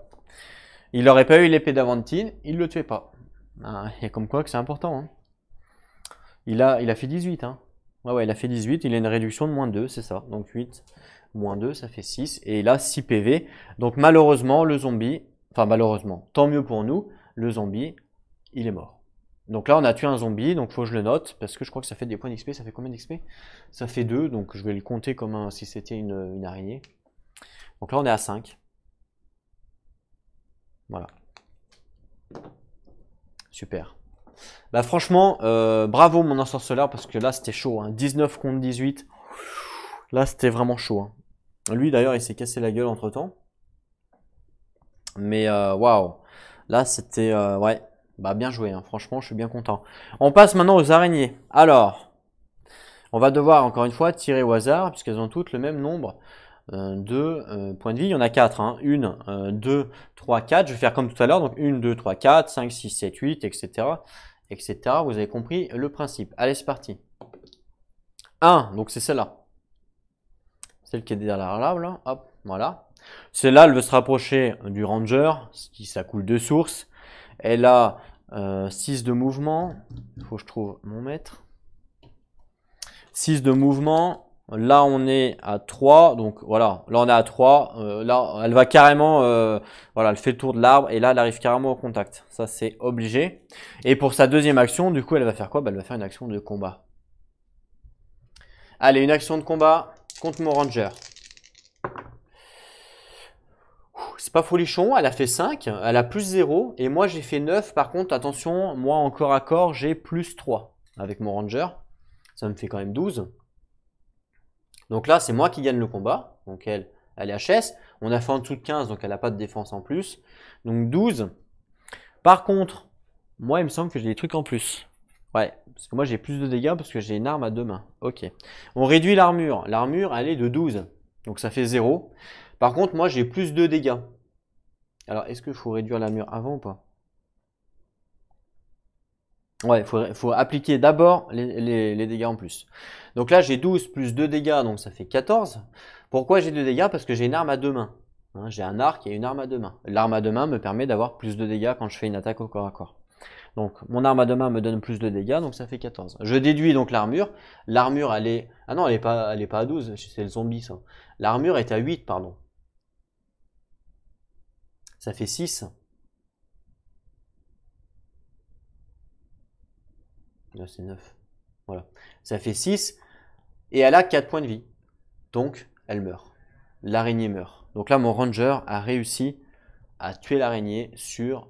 Il n'aurait pas eu l'épée d'Avantine, il ne le tuait pas. Il y a comme quoi que c'est important. Hein. Il a fait 18. Hein. Ouais, il a fait 18. Il a une réduction de moins 2, c'est ça. Donc 8 moins 2, ça fait 6. Et il a 6 PV. Donc malheureusement, le zombie, enfin malheureusement, tant mieux pour nous, le zombie, il est mort. Donc là, on a tué un zombie, donc il faut que je le note, parce que je crois que ça fait des points d'XP. Ça fait combien d'XP? Ça fait 2, donc je vais le compter comme si c'était une araignée. Donc là, on est à 5. Voilà. Super. Bah franchement, bravo mon ensorceleur parce que là c'était chaud. Hein. 19 contre 18. Là c'était vraiment chaud. Hein. Lui d'ailleurs il s'est cassé la gueule entre temps. Mais waouh. Là c'était ouais. Bah bien joué. Hein. Franchement je suis bien content. On passe maintenant aux araignées. Alors, on va devoir encore une fois tirer au hasard puisqu'elles ont toutes le même nombre de points de vie. Il y en a 4. Hein. 1, 2, 3, 4. Je vais faire comme tout à l'heure. Donc 1, 2, 3, 4, 5, 6, 7, 8, etc. etc. Vous avez compris le principe. Allez, c'est parti. 1, donc c'est celle-là. Celle qui est derrière l'arbre, là. Hop, voilà. Celle-là, elle veut se rapprocher du ranger, ce qui ça coule de source. Elle a 6 de mouvement. Il faut que je trouve mon mètre. 6 de mouvement. Là, on est à 3. Donc voilà, là, on est à 3. Là, elle va carrément, voilà, elle fait le tour de l'arbre. Et là, elle arrive carrément au contact. Ça, c'est obligé. Et pour sa deuxième action, du coup, elle va faire quoi? Elle va faire une action de combat. Allez, une action de combat contre mon ranger. C'est pas folichon, elle a fait 5, elle a plus 0. Et moi, j'ai fait 9. Par contre, attention, moi, en corps à corps, j'ai plus 3 avec mon ranger. Ça me fait quand même 12. Donc là, c'est moi qui gagne le combat. Donc elle est HS. On a fait en dessous de 15, donc elle n'a pas de défense en plus. Donc 12. Par contre, moi, il me semble que j'ai des trucs en plus. Ouais, parce que moi, j'ai plus de dégâts parce que j'ai une arme à 2 mains. Ok. On réduit l'armure. L'armure, elle est de 12. Donc ça fait 0. Par contre, moi, j'ai plus de dégâts. Alors, est-ce qu'il faut réduire l'armure avant ou pas? Ouais, il faut appliquer d'abord les dégâts en plus. Donc là, j'ai 12 plus 2 dégâts, donc ça fait 14. Pourquoi j'ai 2 dégâts? Parce que j'ai une arme à 2 mains. Hein, j'ai un arc et une arme à 2 mains. L'arme à 2 mains me permet d'avoir plus de dégâts quand je fais une attaque au corps à corps. Donc mon arme à 2 mains me donne plus de dégâts, donc ça fait 14. Je déduis donc l'armure. L'armure, elle est... Ah non, elle est pas à 12, c'est le zombie ça. L'armure est à 8, pardon. Ça fait 6. Là, c'est 9. Voilà. Ça fait 6. Et elle a 4 points de vie. Donc, elle meurt. L'araignée meurt. Donc là, mon ranger a réussi à tuer l'araignée sur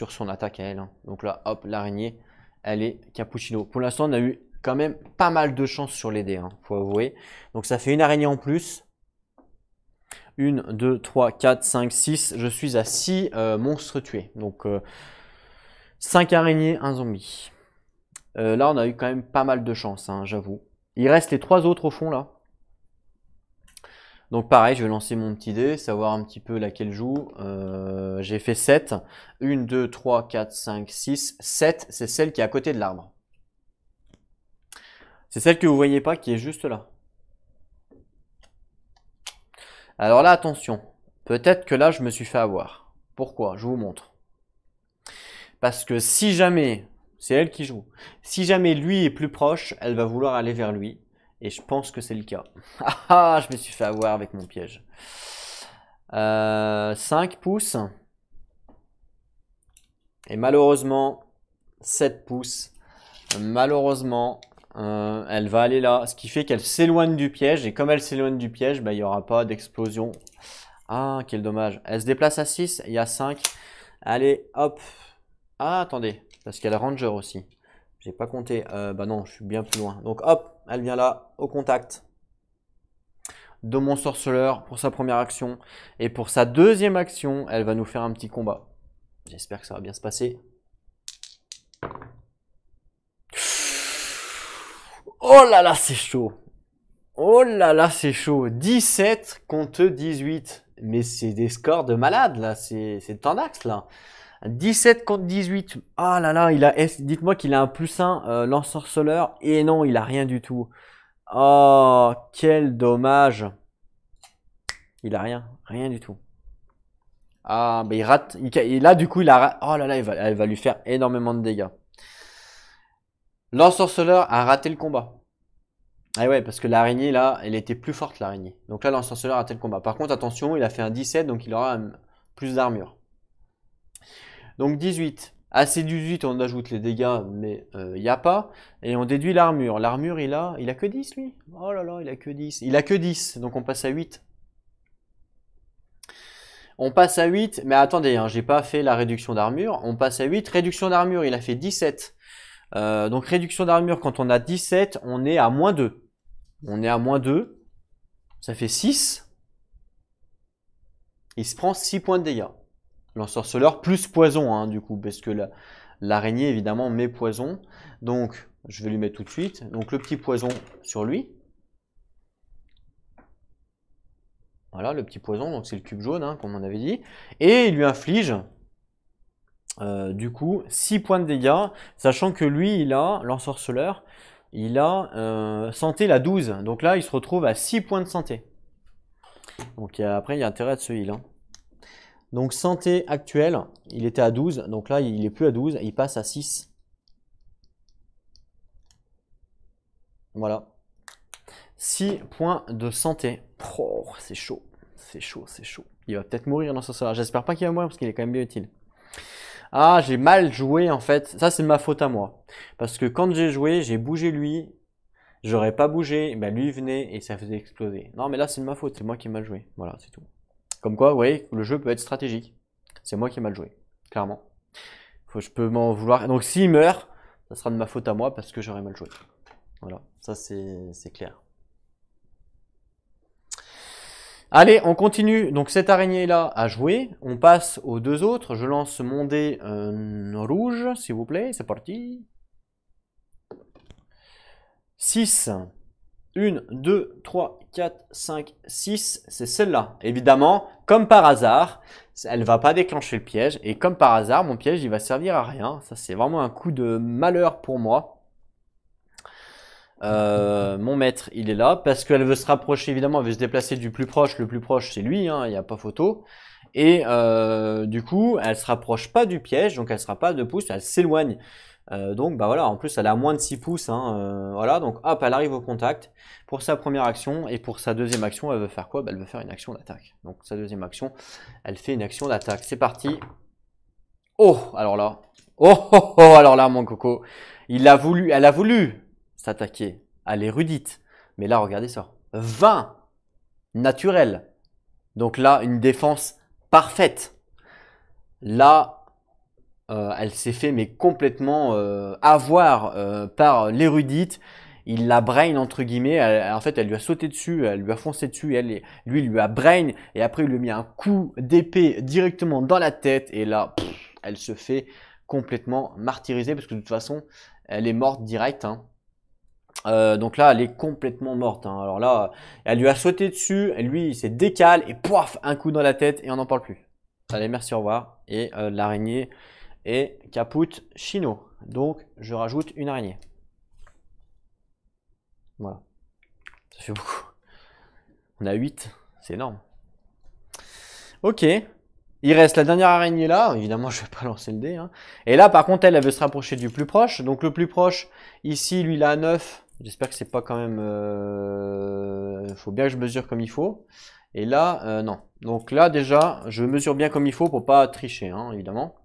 son attaque à elle. Hein. Donc là, hop, l'araignée, elle est cappuccino. Pour l'instant, on a eu quand même pas mal de chance sur les dés, hein, faut avouer. Donc ça fait une araignée en plus. 1, 2, 3, 4, 5, 6. Je suis à 6 monstres tués. Donc 5 araignées, un zombie. Là, on a eu quand même pas mal de chance, hein, j'avoue. Il reste les 3 autres au fond, là. Donc pareil, je vais lancer mon petit dé, savoir un petit peu laquelle joue. J'ai fait 7. 1, 2, 3, 4, 5, 6. 7, c'est celle qui est à côté de l'arbre. C'est celle que vous voyez pas qui est juste là. Alors là, attention. Peut-être que là, je me suis fait avoir. Pourquoi? Je vous montre. Parce que si jamais, c'est elle qui joue, si jamais lui est plus proche, elle va vouloir aller vers lui. Et je pense que c'est le cas. Ah, je me suis fait avoir avec mon piège. 5 pouces. Et malheureusement, 7 pouces. Malheureusement, elle va aller là. Ce qui fait qu'elle s'éloigne du piège. Et comme elle s'éloigne du piège, bah, il n'y aura pas d'explosion. Ah, quel dommage. Elle se déplace à 6. Il y a 5. Allez, hop. Ah, attendez. Parce qu'elle a Ranger aussi. J'ai pas compté. Bah non, je suis bien plus loin. Donc hop, elle vient là, au contact de mon sorceleur pour sa première action. Et pour sa deuxième action, elle va nous faire un petit combat. J'espère que ça va bien se passer. Oh là là, c'est chaud. Oh là là, c'est chaud. 17 contre 18. Mais c'est des scores de malade là. C'est Tandax là. 17 contre 18. Ah là là, dites-moi qu'il a un +1 lance-sorceleur. Et non, il a rien du tout. Oh, quel dommage. Il a rien du tout. Ah, bah il rate. Là, du coup, il a. Oh là là, elle va lui faire énormément de dégâts. Lance-sorceleur a raté le combat. Ah ouais, parce que l'araignée, là, elle était plus forte, l'araignée. Donc là, lance-sorceleur a raté le combat. Par contre, attention, il a fait un 17, donc il aura plus d'armure. Donc 18. À ces 18, on ajoute les dégâts, mais il n'y a pas. Et on déduit l'armure. L'armure, il a que 10, lui. Oh là là, il a que 10. Il a que 10, donc on passe à 8. On passe à 8, mais attendez, hein, j'ai pas fait la réduction d'armure. On passe à 8. Réduction d'armure, il a fait 17. Donc réduction d'armure, quand on a 17, on est à -2. On est à -2. Ça fait 6. Il se prend 6 points de dégâts. L'ensorceleur plus poison, hein, du coup, parce que l'araignée, évidemment, met poison. Donc, je vais lui mettre tout de suite. Donc, le petit poison sur lui. Voilà, le petit poison, donc c'est le cube jaune, hein, comme on avait dit. Et il lui inflige, du coup, 6 points de dégâts, sachant que lui, l'ensorceleur, il a santé la 12. Donc là, il se retrouve à 6 points de santé. Donc après, il y a intérêt à se heal, hein. Donc santé actuelle, il était à 12, donc là il est plus à 12, il passe à 6. Voilà. 6 points de santé. Oh, c'est chaud, c'est chaud, c'est chaud. Il va peut-être mourir dans ce sort. J'espère pas qu'il va mourir parce qu'il est quand même bien utile. Ah, j'ai mal joué en fait. Ça c'est de ma faute à moi. Parce que quand j'ai joué, j'ai bougé lui. J'aurais pas bougé, ben lui venait et ça faisait exploser. Non mais là c'est de ma faute, c'est moi qui ai mal joué. Voilà, c'est tout. Comme quoi, vous voyez, le jeu peut être stratégique. C'est moi qui ai mal joué, clairement. Je peux m'en vouloir. Donc s'il meurt, ça sera de ma faute à moi parce que j'aurais mal joué. Voilà, ça c'est clair. Allez, on continue. Donc cette araignée-là a joué. On passe aux deux autres. Je lance mon dé rouge, s'il vous plaît. C'est parti. 6. 1, 2, 3, 4, 5, 6, c'est celle-là. Évidemment, comme par hasard, elle ne va pas déclencher le piège. Et comme par hasard, mon piège, il va servir à rien. Ça, c'est vraiment un coup de malheur pour moi. Mon maître, il est là parce qu'elle veut se rapprocher, évidemment, elle veut se déplacer du plus proche. Le plus proche, c'est lui, hein, il n'y a pas photo. Et du coup, elle se rapproche pas du piège, donc elle sera pas à 2 pouces, elle s'éloigne. Donc bah voilà, en plus elle a moins de 6 pouces, hein, voilà, donc hop, elle arrive au contact pour sa première action, et pour sa deuxième action, elle veut faire quoi? Bah, elle veut faire une action d'attaque. Donc sa deuxième action, elle fait une action d'attaque. C'est parti. Oh, alors là, alors là, mon coco, elle a voulu s'attaquer à l'érudite, mais là, regardez ça, 20 naturel. Donc là, une défense parfaite. Là, elle s'est fait mais complètement avoir par l'érudite. Il la brain entre guillemets. En fait, elle lui a sauté dessus, elle lui a foncé dessus. Lui, il lui a brain et après il lui a mis un coup d'épée directement dans la tête. Et là, elle se fait complètement martyriser parce que de toute façon, elle est morte direct, hein. Donc là, elle est complètement morte, hein. Alors là, elle lui a sauté dessus, et lui, il s'est décalé, et poif, un coup dans la tête, et on n'en parle plus. Allez, merci, au revoir. Et l'araignée est caput chino. Donc, je rajoute une araignée. Voilà. Ça fait beaucoup. On a 8, c'est énorme. Ok. Il reste la dernière araignée là. Évidemment, je vais pas lancer le dé, hein. Et là, par contre, elle veut se rapprocher du plus proche. Donc, le plus proche, ici, lui, il a 9. J'espère que c'est pas quand même... faut bien que je mesure comme il faut. Et là, non. Donc là, déjà, je mesure bien comme il faut pour pas tricher, hein, évidemment.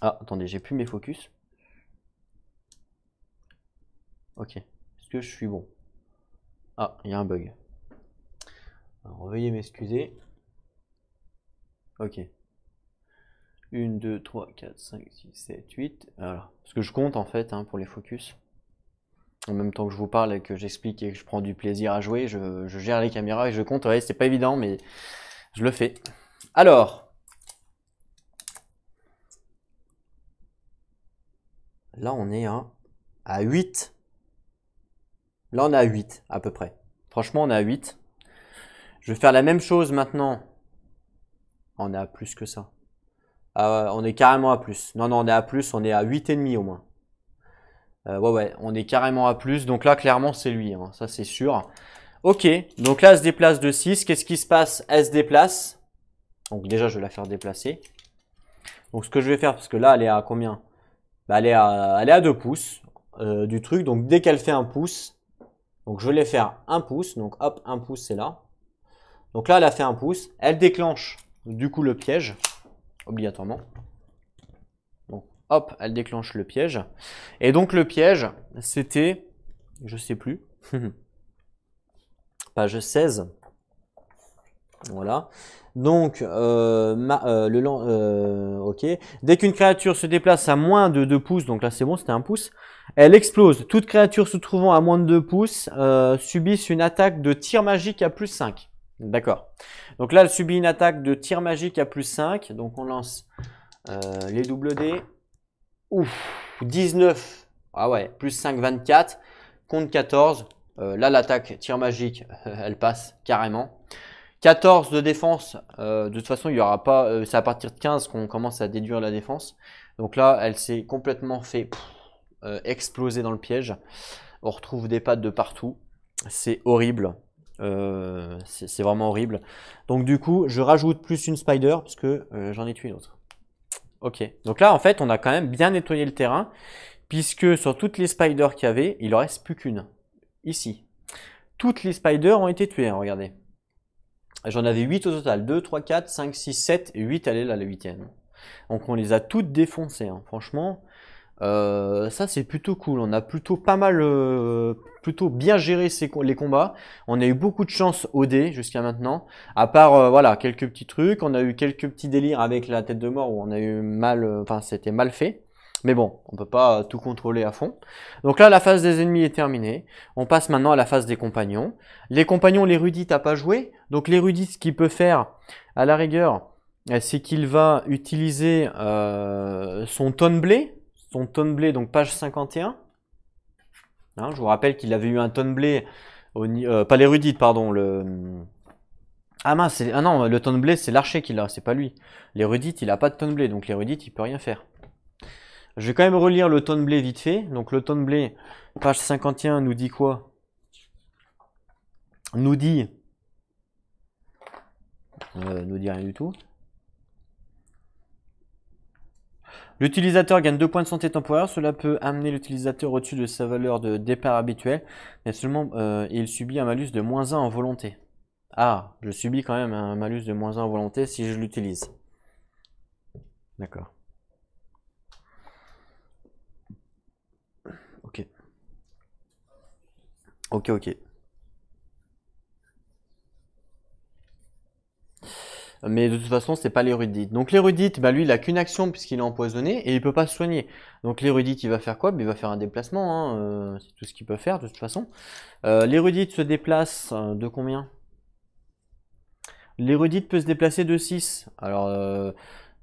Ah, attendez, j'ai plus mes focus. Ok. Est-ce que je suis bon? Ah, il y a un bug. Alors, veuillez m'excuser. Ok. 1, 2, 3, 4, 5, 6, 7, 8. Voilà. Parce que je compte en fait, hein, pour les focus. En même temps que je vous parle et que j'explique et que je prends du plaisir à jouer, je gère les caméras et je compte. Ouais, c'est pas évident, mais je le fais. Alors. Là, on est à 8. Là, on est à 8 à peu près. Franchement, on est à 8. Je vais faire la même chose maintenant. On est à plus que ça. Ah, on est carrément à plus. Non, non, on est à plus. On est à 8,5 au moins. Ouais, on est carrément à plus. Donc là, clairement, c'est lui, hein. Ça, c'est sûr. Ok, donc là, elle se déplace de 6. Qu'est-ce qui se passe? Elle se déplace. Donc déjà, je vais la faire déplacer. Donc ce que je vais faire, parce que là, elle est à combien? Bah, elle est à 2 pouces du truc. Donc dès qu'elle fait un pouce, donc je vais faire un pouce. Donc hop, un pouce, c'est là. Donc là, elle a fait un pouce. Elle déclenche du coup le piège, obligatoirement. Donc hop, elle déclenche le piège. Et donc le piège, c'était, je sais plus, page 16. Voilà. Donc, ok. Dès qu'une créature se déplace à moins de 2 pouces, donc là c'est bon, c'était un pouce, elle explose. Toute créature se trouvant à moins de 2 pouces subissent une attaque de tir magique à plus 5. D'accord. Donc là, elle subit une attaque de tir magique à plus 5. Donc on lance les double dés. Ouf, 19. Ah ouais, plus 5, 24. Contre 14. Là, l'attaque tir magique, elle passe carrément. 14 de défense, de toute façon, il y aura pas. C'est à partir de 15 qu'on commence à déduire la défense. Donc là, elle s'est complètement fait exploser dans le piège. On retrouve des pattes de partout. C'est horrible. C'est vraiment horrible. Donc du coup, je rajoute plus une spider parce que j'en ai tué une autre. Ok. Donc là, en fait, on a quand même bien nettoyé le terrain puisque sur toutes les spiders qu'il y avait, il en reste plus qu'une. Ici. Toutes les spiders ont été tuées, hein, regardez. J'en avais 8 au total. 2, 3, 4, 5, 6, 7 et 8, elle est là, la 8e. Donc on les a toutes défoncées, hein. Franchement, ça c'est plutôt cool. On a plutôt pas mal, plutôt bien géré les combats. On a eu beaucoup de chance au dé jusqu'à maintenant. À part, voilà, quelques petits trucs. On a eu quelques petits délires avec la tête de mort où on a eu mal, enfin c'était mal fait. Mais bon, on peut pas tout contrôler à fond. Donc là, la phase des ennemis est terminée. On passe maintenant à la phase des compagnons. Les compagnons, l'érudite n'a pas joué. Donc l'érudite, ce qu'il peut faire, à la rigueur, c'est qu'il va utiliser son tonne-blé. Son tonne-blé, donc page 51. Hein, je vous rappelle qu'il avait eu un tonne-blé, pas l'érudite, pardon. Ah mince, ah non, le tonne-blé, c'est l'archer qui l'a, c'est pas lui. L'érudite, il a pas de tonne-blé, donc l'érudite, il peut rien faire. Je vais quand même relire le tonne-blé vite fait. Donc le tonne-blé, page 51, nous dit quoi? Nous dit rien du tout. L'utilisateur gagne 2 points de santé temporaire. Cela peut amener l'utilisateur au-dessus de sa valeur de départ habituelle. Mais seulement, il subit un malus de -1 en volonté. Ah, je subis quand même un malus de -1 en volonté si je l'utilise. D'accord. Ok. Ok. Mais de toute façon, c'est pas l'érudite. Donc l'érudite, bah lui, il a qu'une action puisqu'il est empoisonné et il peut pas se soigner. Donc l'érudite, il va faire quoi? Il va faire un déplacement, hein, c'est tout ce qu'il peut faire de toute façon. L'érudite se déplace de combien? L'érudite peut se déplacer de 6. Alors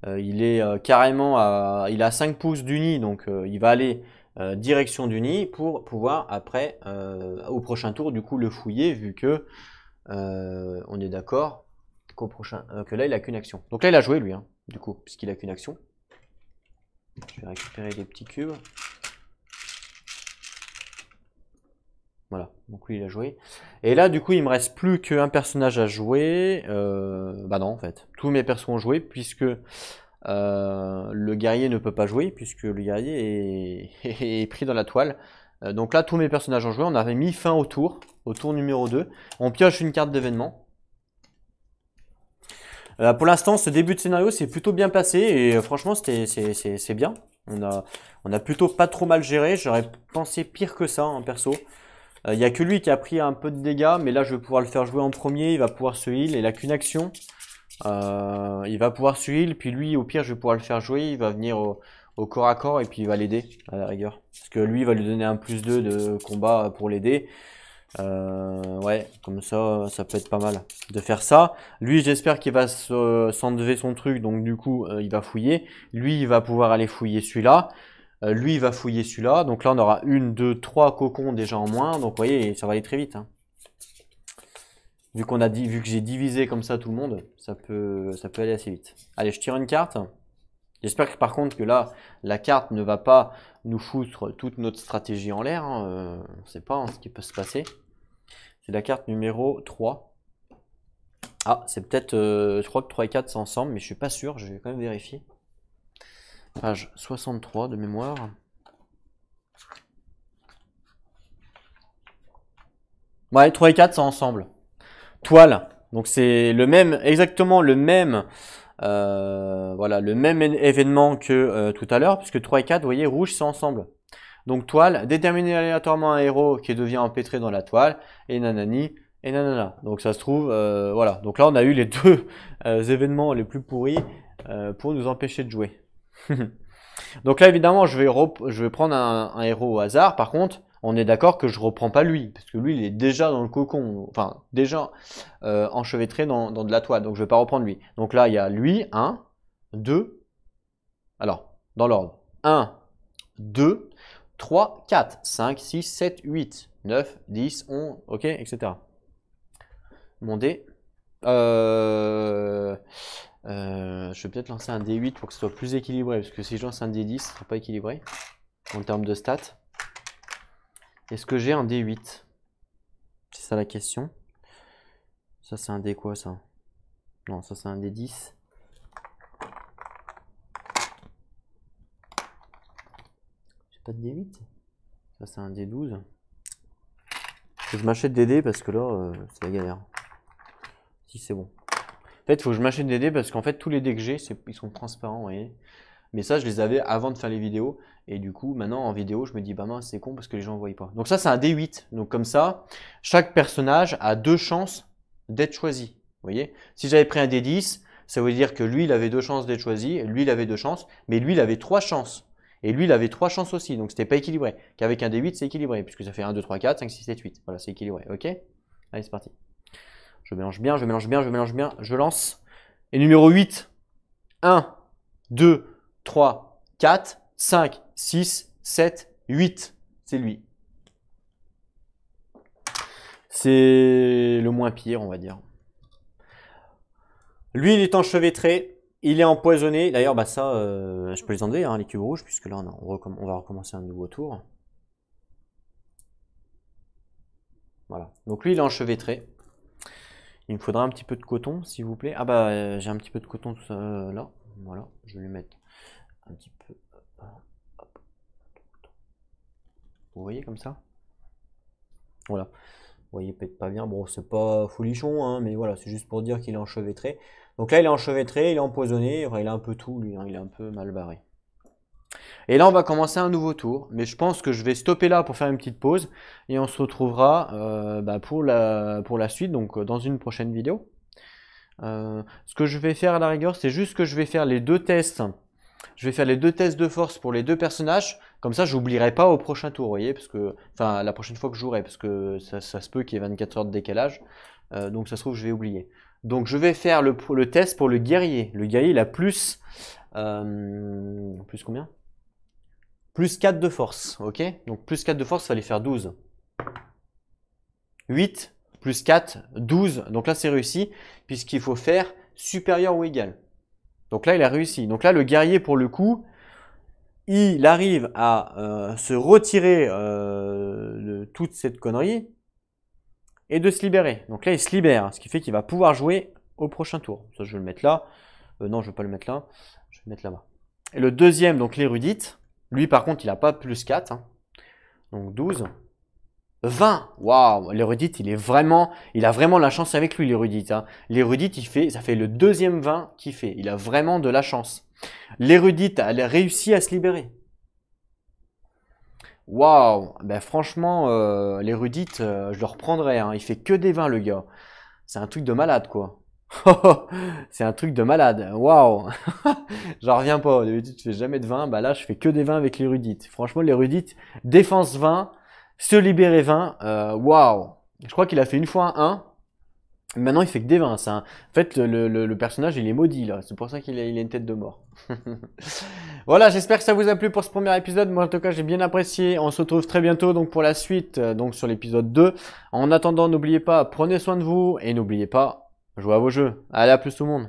il est carrément il a 5 pouces du nid, donc il va aller direction du nid pour pouvoir après, au prochain tour, du coup, le fouiller vu que on est d'accord qu'au prochain, que là, il a qu'une action. Donc là, il a joué lui, hein, du coup, puisqu'il a qu'une action. Je vais récupérer les petits cubes. Voilà, donc lui il a joué. Et là du coup il me reste plus qu'un personnage à jouer. Bah non en fait, tous mes persos ont joué puisque le guerrier ne peut pas jouer puisque le guerrier est pris dans la toile. Donc là tous mes personnages ont joué, on avait mis fin au tour numéro 2. On pioche une carte d'événement. Pour l'instant ce début de scénario c'est plutôt bien passé et franchement c'est bien. On a plutôt pas trop mal géré, j'aurais pensé pire que ça en perso. Il n'y a que lui qui a pris un peu de dégâts, mais là je vais pouvoir le faire jouer en premier, il va pouvoir se heal, il a qu'une action. Il va pouvoir se heal, puis lui au pire je vais pouvoir le faire jouer, il va venir au corps à corps et puis il va l'aider à la rigueur. Parce que lui il va lui donner un +2 de combat pour l'aider. Ouais, comme ça peut être pas mal de faire ça. Lui j'espère qu'il va s'enlever son truc, donc du coup il va fouiller. Lui il va pouvoir aller fouiller celui-là. Lui il va fouiller celui-là, donc là on aura 1, 2, 3 cocons déjà en moins, donc vous voyez ça va aller très vite. Hein. Vu que j'ai divisé comme ça tout le monde, ça peut aller assez vite. Allez, je tire une carte. J'espère que par contre que là, la carte ne va pas nous foutre toute notre stratégie en l'air. Hein. On ne sait pas ce qui peut se passer. C'est la carte numéro 3. Ah, c'est peut-être, je crois que 3 et 4 c'est ensemble, mais je suis pas sûr, je vais quand même vérifier. Page 63 de mémoire. Ouais, 3 et 4 c'est ensemble. Toile. Donc c'est le même, exactement le même, voilà, le même événement que tout à l'heure, puisque 3 et 4, vous voyez, rouge c'est ensemble. Donc toile, déterminer aléatoirement un héros qui devient empêtré dans la toile, et nanani, et nanana. Donc ça se trouve, voilà. Donc là on a eu les deux événements les plus pourris pour nous empêcher de jouer. Donc là, évidemment, je vais prendre un héros au hasard. Par contre, on est d'accord que je reprends pas lui, parce que lui, il est déjà dans le cocon, enfin, déjà enchevêtré dans de la toile. Donc, je vais pas reprendre lui. Donc là, il y a lui, 1, 2. Alors, dans l'ordre. 1, 2, 3, 4, 5, 6, 7, 8, 9, 10, 11, ok, etc. Mon dé. Je vais peut-être lancer un D8 pour que ce soit plus équilibré, parce que si je lance un D10, ce ne sera pas équilibré en termes de stats. Est-ce que j'ai un D8? C'est ça la question. Ça c'est un D quoi ça? Non, ça c'est un D10. J'ai pas de D8? Ça c'est un D12. Faut que je m'achète des dés parce que là, c'est la galère. Si c'est bon. En fait, il faut que je m'achète des dés parce qu'en fait, tous les dés que j'ai, ils sont transparents, vous voyez. Mais ça, je les avais avant de faire les vidéos. Et du coup, maintenant, en vidéo, je me dis, bah mince, c'est con parce que les gens ne voient pas. Donc ça, c'est un D8. Donc comme ça, chaque personnage a 2 chances d'être choisi. Vous voyez. Si j'avais pris un D10, ça veut dire que lui, il avait 2 chances d'être choisi. Et lui, il avait 2 chances. Mais lui, il avait 3 chances. Et lui, il avait 3 chances aussi. Donc c'était pas équilibré. Qu'avec un D8, c'est équilibré. Puisque ça fait 1, 2, 3, 4, 5, 6, 7, 8. Voilà, c'est équilibré. Ok. Allez, c'est parti. Je mélange bien, je mélange bien, je mélange bien. Je lance. Et numéro 8. 1, 2, 3, 4, 5, 6, 7, 8. C'est lui. C'est le moins pire, on va dire. Lui, il est enchevêtré. Il est empoisonné. D'ailleurs, bah ça, je peux les enlever, hein, les cubes rouges, puisque là, on va recommencer un nouveau tour. Voilà. Donc lui, il est enchevêtré. Il me faudra un petit peu de coton, s'il vous plaît. Ah bah, j'ai un petit peu de coton tout ça, là. Voilà, je vais lui mettre un petit peu. Hop. Vous voyez comme ça? Voilà. Vous voyez peut-être pas bien. Bon, c'est pas folichon, hein, mais voilà, c'est juste pour dire qu'il est enchevêtré. Donc là, il est enchevêtré, il est empoisonné. Enfin, il a un peu tout, lui. Hein, il est un peu mal barré. Et là, on va commencer un nouveau tour. Mais je pense que je vais stopper là pour faire une petite pause. Et on se retrouvera bah, pour la suite, donc dans une prochaine vidéo. Ce que je vais faire à la rigueur, c'est juste que je vais faire les 2 tests. Je vais faire les 2 tests de force pour les 2 personnages. Comme ça, j'oublierai pas au prochain tour, vous voyez, parce que, enfin, la prochaine fois que je jouerai, parce que ça se peut qu'il y ait 24 heures de décalage. Donc ça se trouve, je vais oublier. Donc je vais faire le test pour le guerrier. Le guerrier, il a plus combien? plus 4 de force, ok? Donc plus 4 de force, ça va aller faire 12. 8 plus 4, 12. Donc là, c'est réussi, puisqu'il faut faire supérieur ou égal. Donc là, il a réussi. Donc là, le guerrier, pour le coup, il arrive à se retirer de toute cette connerie et de se libérer. Donc là, il se libère, ce qui fait qu'il va pouvoir jouer au prochain tour. Ça, je vais le mettre là. Non, je ne vais pas le mettre là. Je vais le mettre là-bas. Et le deuxième, donc l'érudite. Lui, par contre, il n'a pas plus 4. Hein. Donc 12. 20. Waouh, l'érudite, il a vraiment la chance avec lui, l'érudite. Hein. L'érudite, ça fait le deuxième 20 qu'il fait. Il a vraiment de la chance. L'érudite, elle a réussi à se libérer. Waouh, ben franchement, l'érudite, je le reprendrai. Hein. Il fait que des 20, le gars. C'est un truc de malade, quoi. C'est un truc de malade. Waouh. J'en reviens pas. L'érudite, je fais jamais de 20. Bah là, je fais que des 20 avec l'érudite. Franchement, l'érudite, défense 20. Se libérer 20, waouh! Je crois qu'il a fait une fois un 1. Maintenant, il fait que des 20. En fait, le personnage, il est maudit là. C'est pour ça qu'il a une tête de mort. Voilà, j'espère que ça vous a plu pour ce premier épisode. Moi, en tout cas, j'ai bien apprécié. On se retrouve très bientôt donc pour la suite, donc sur l'épisode 2. En attendant, n'oubliez pas, prenez soin de vous et n'oubliez pas, jouez à vos jeux. Allez, à plus tout le monde.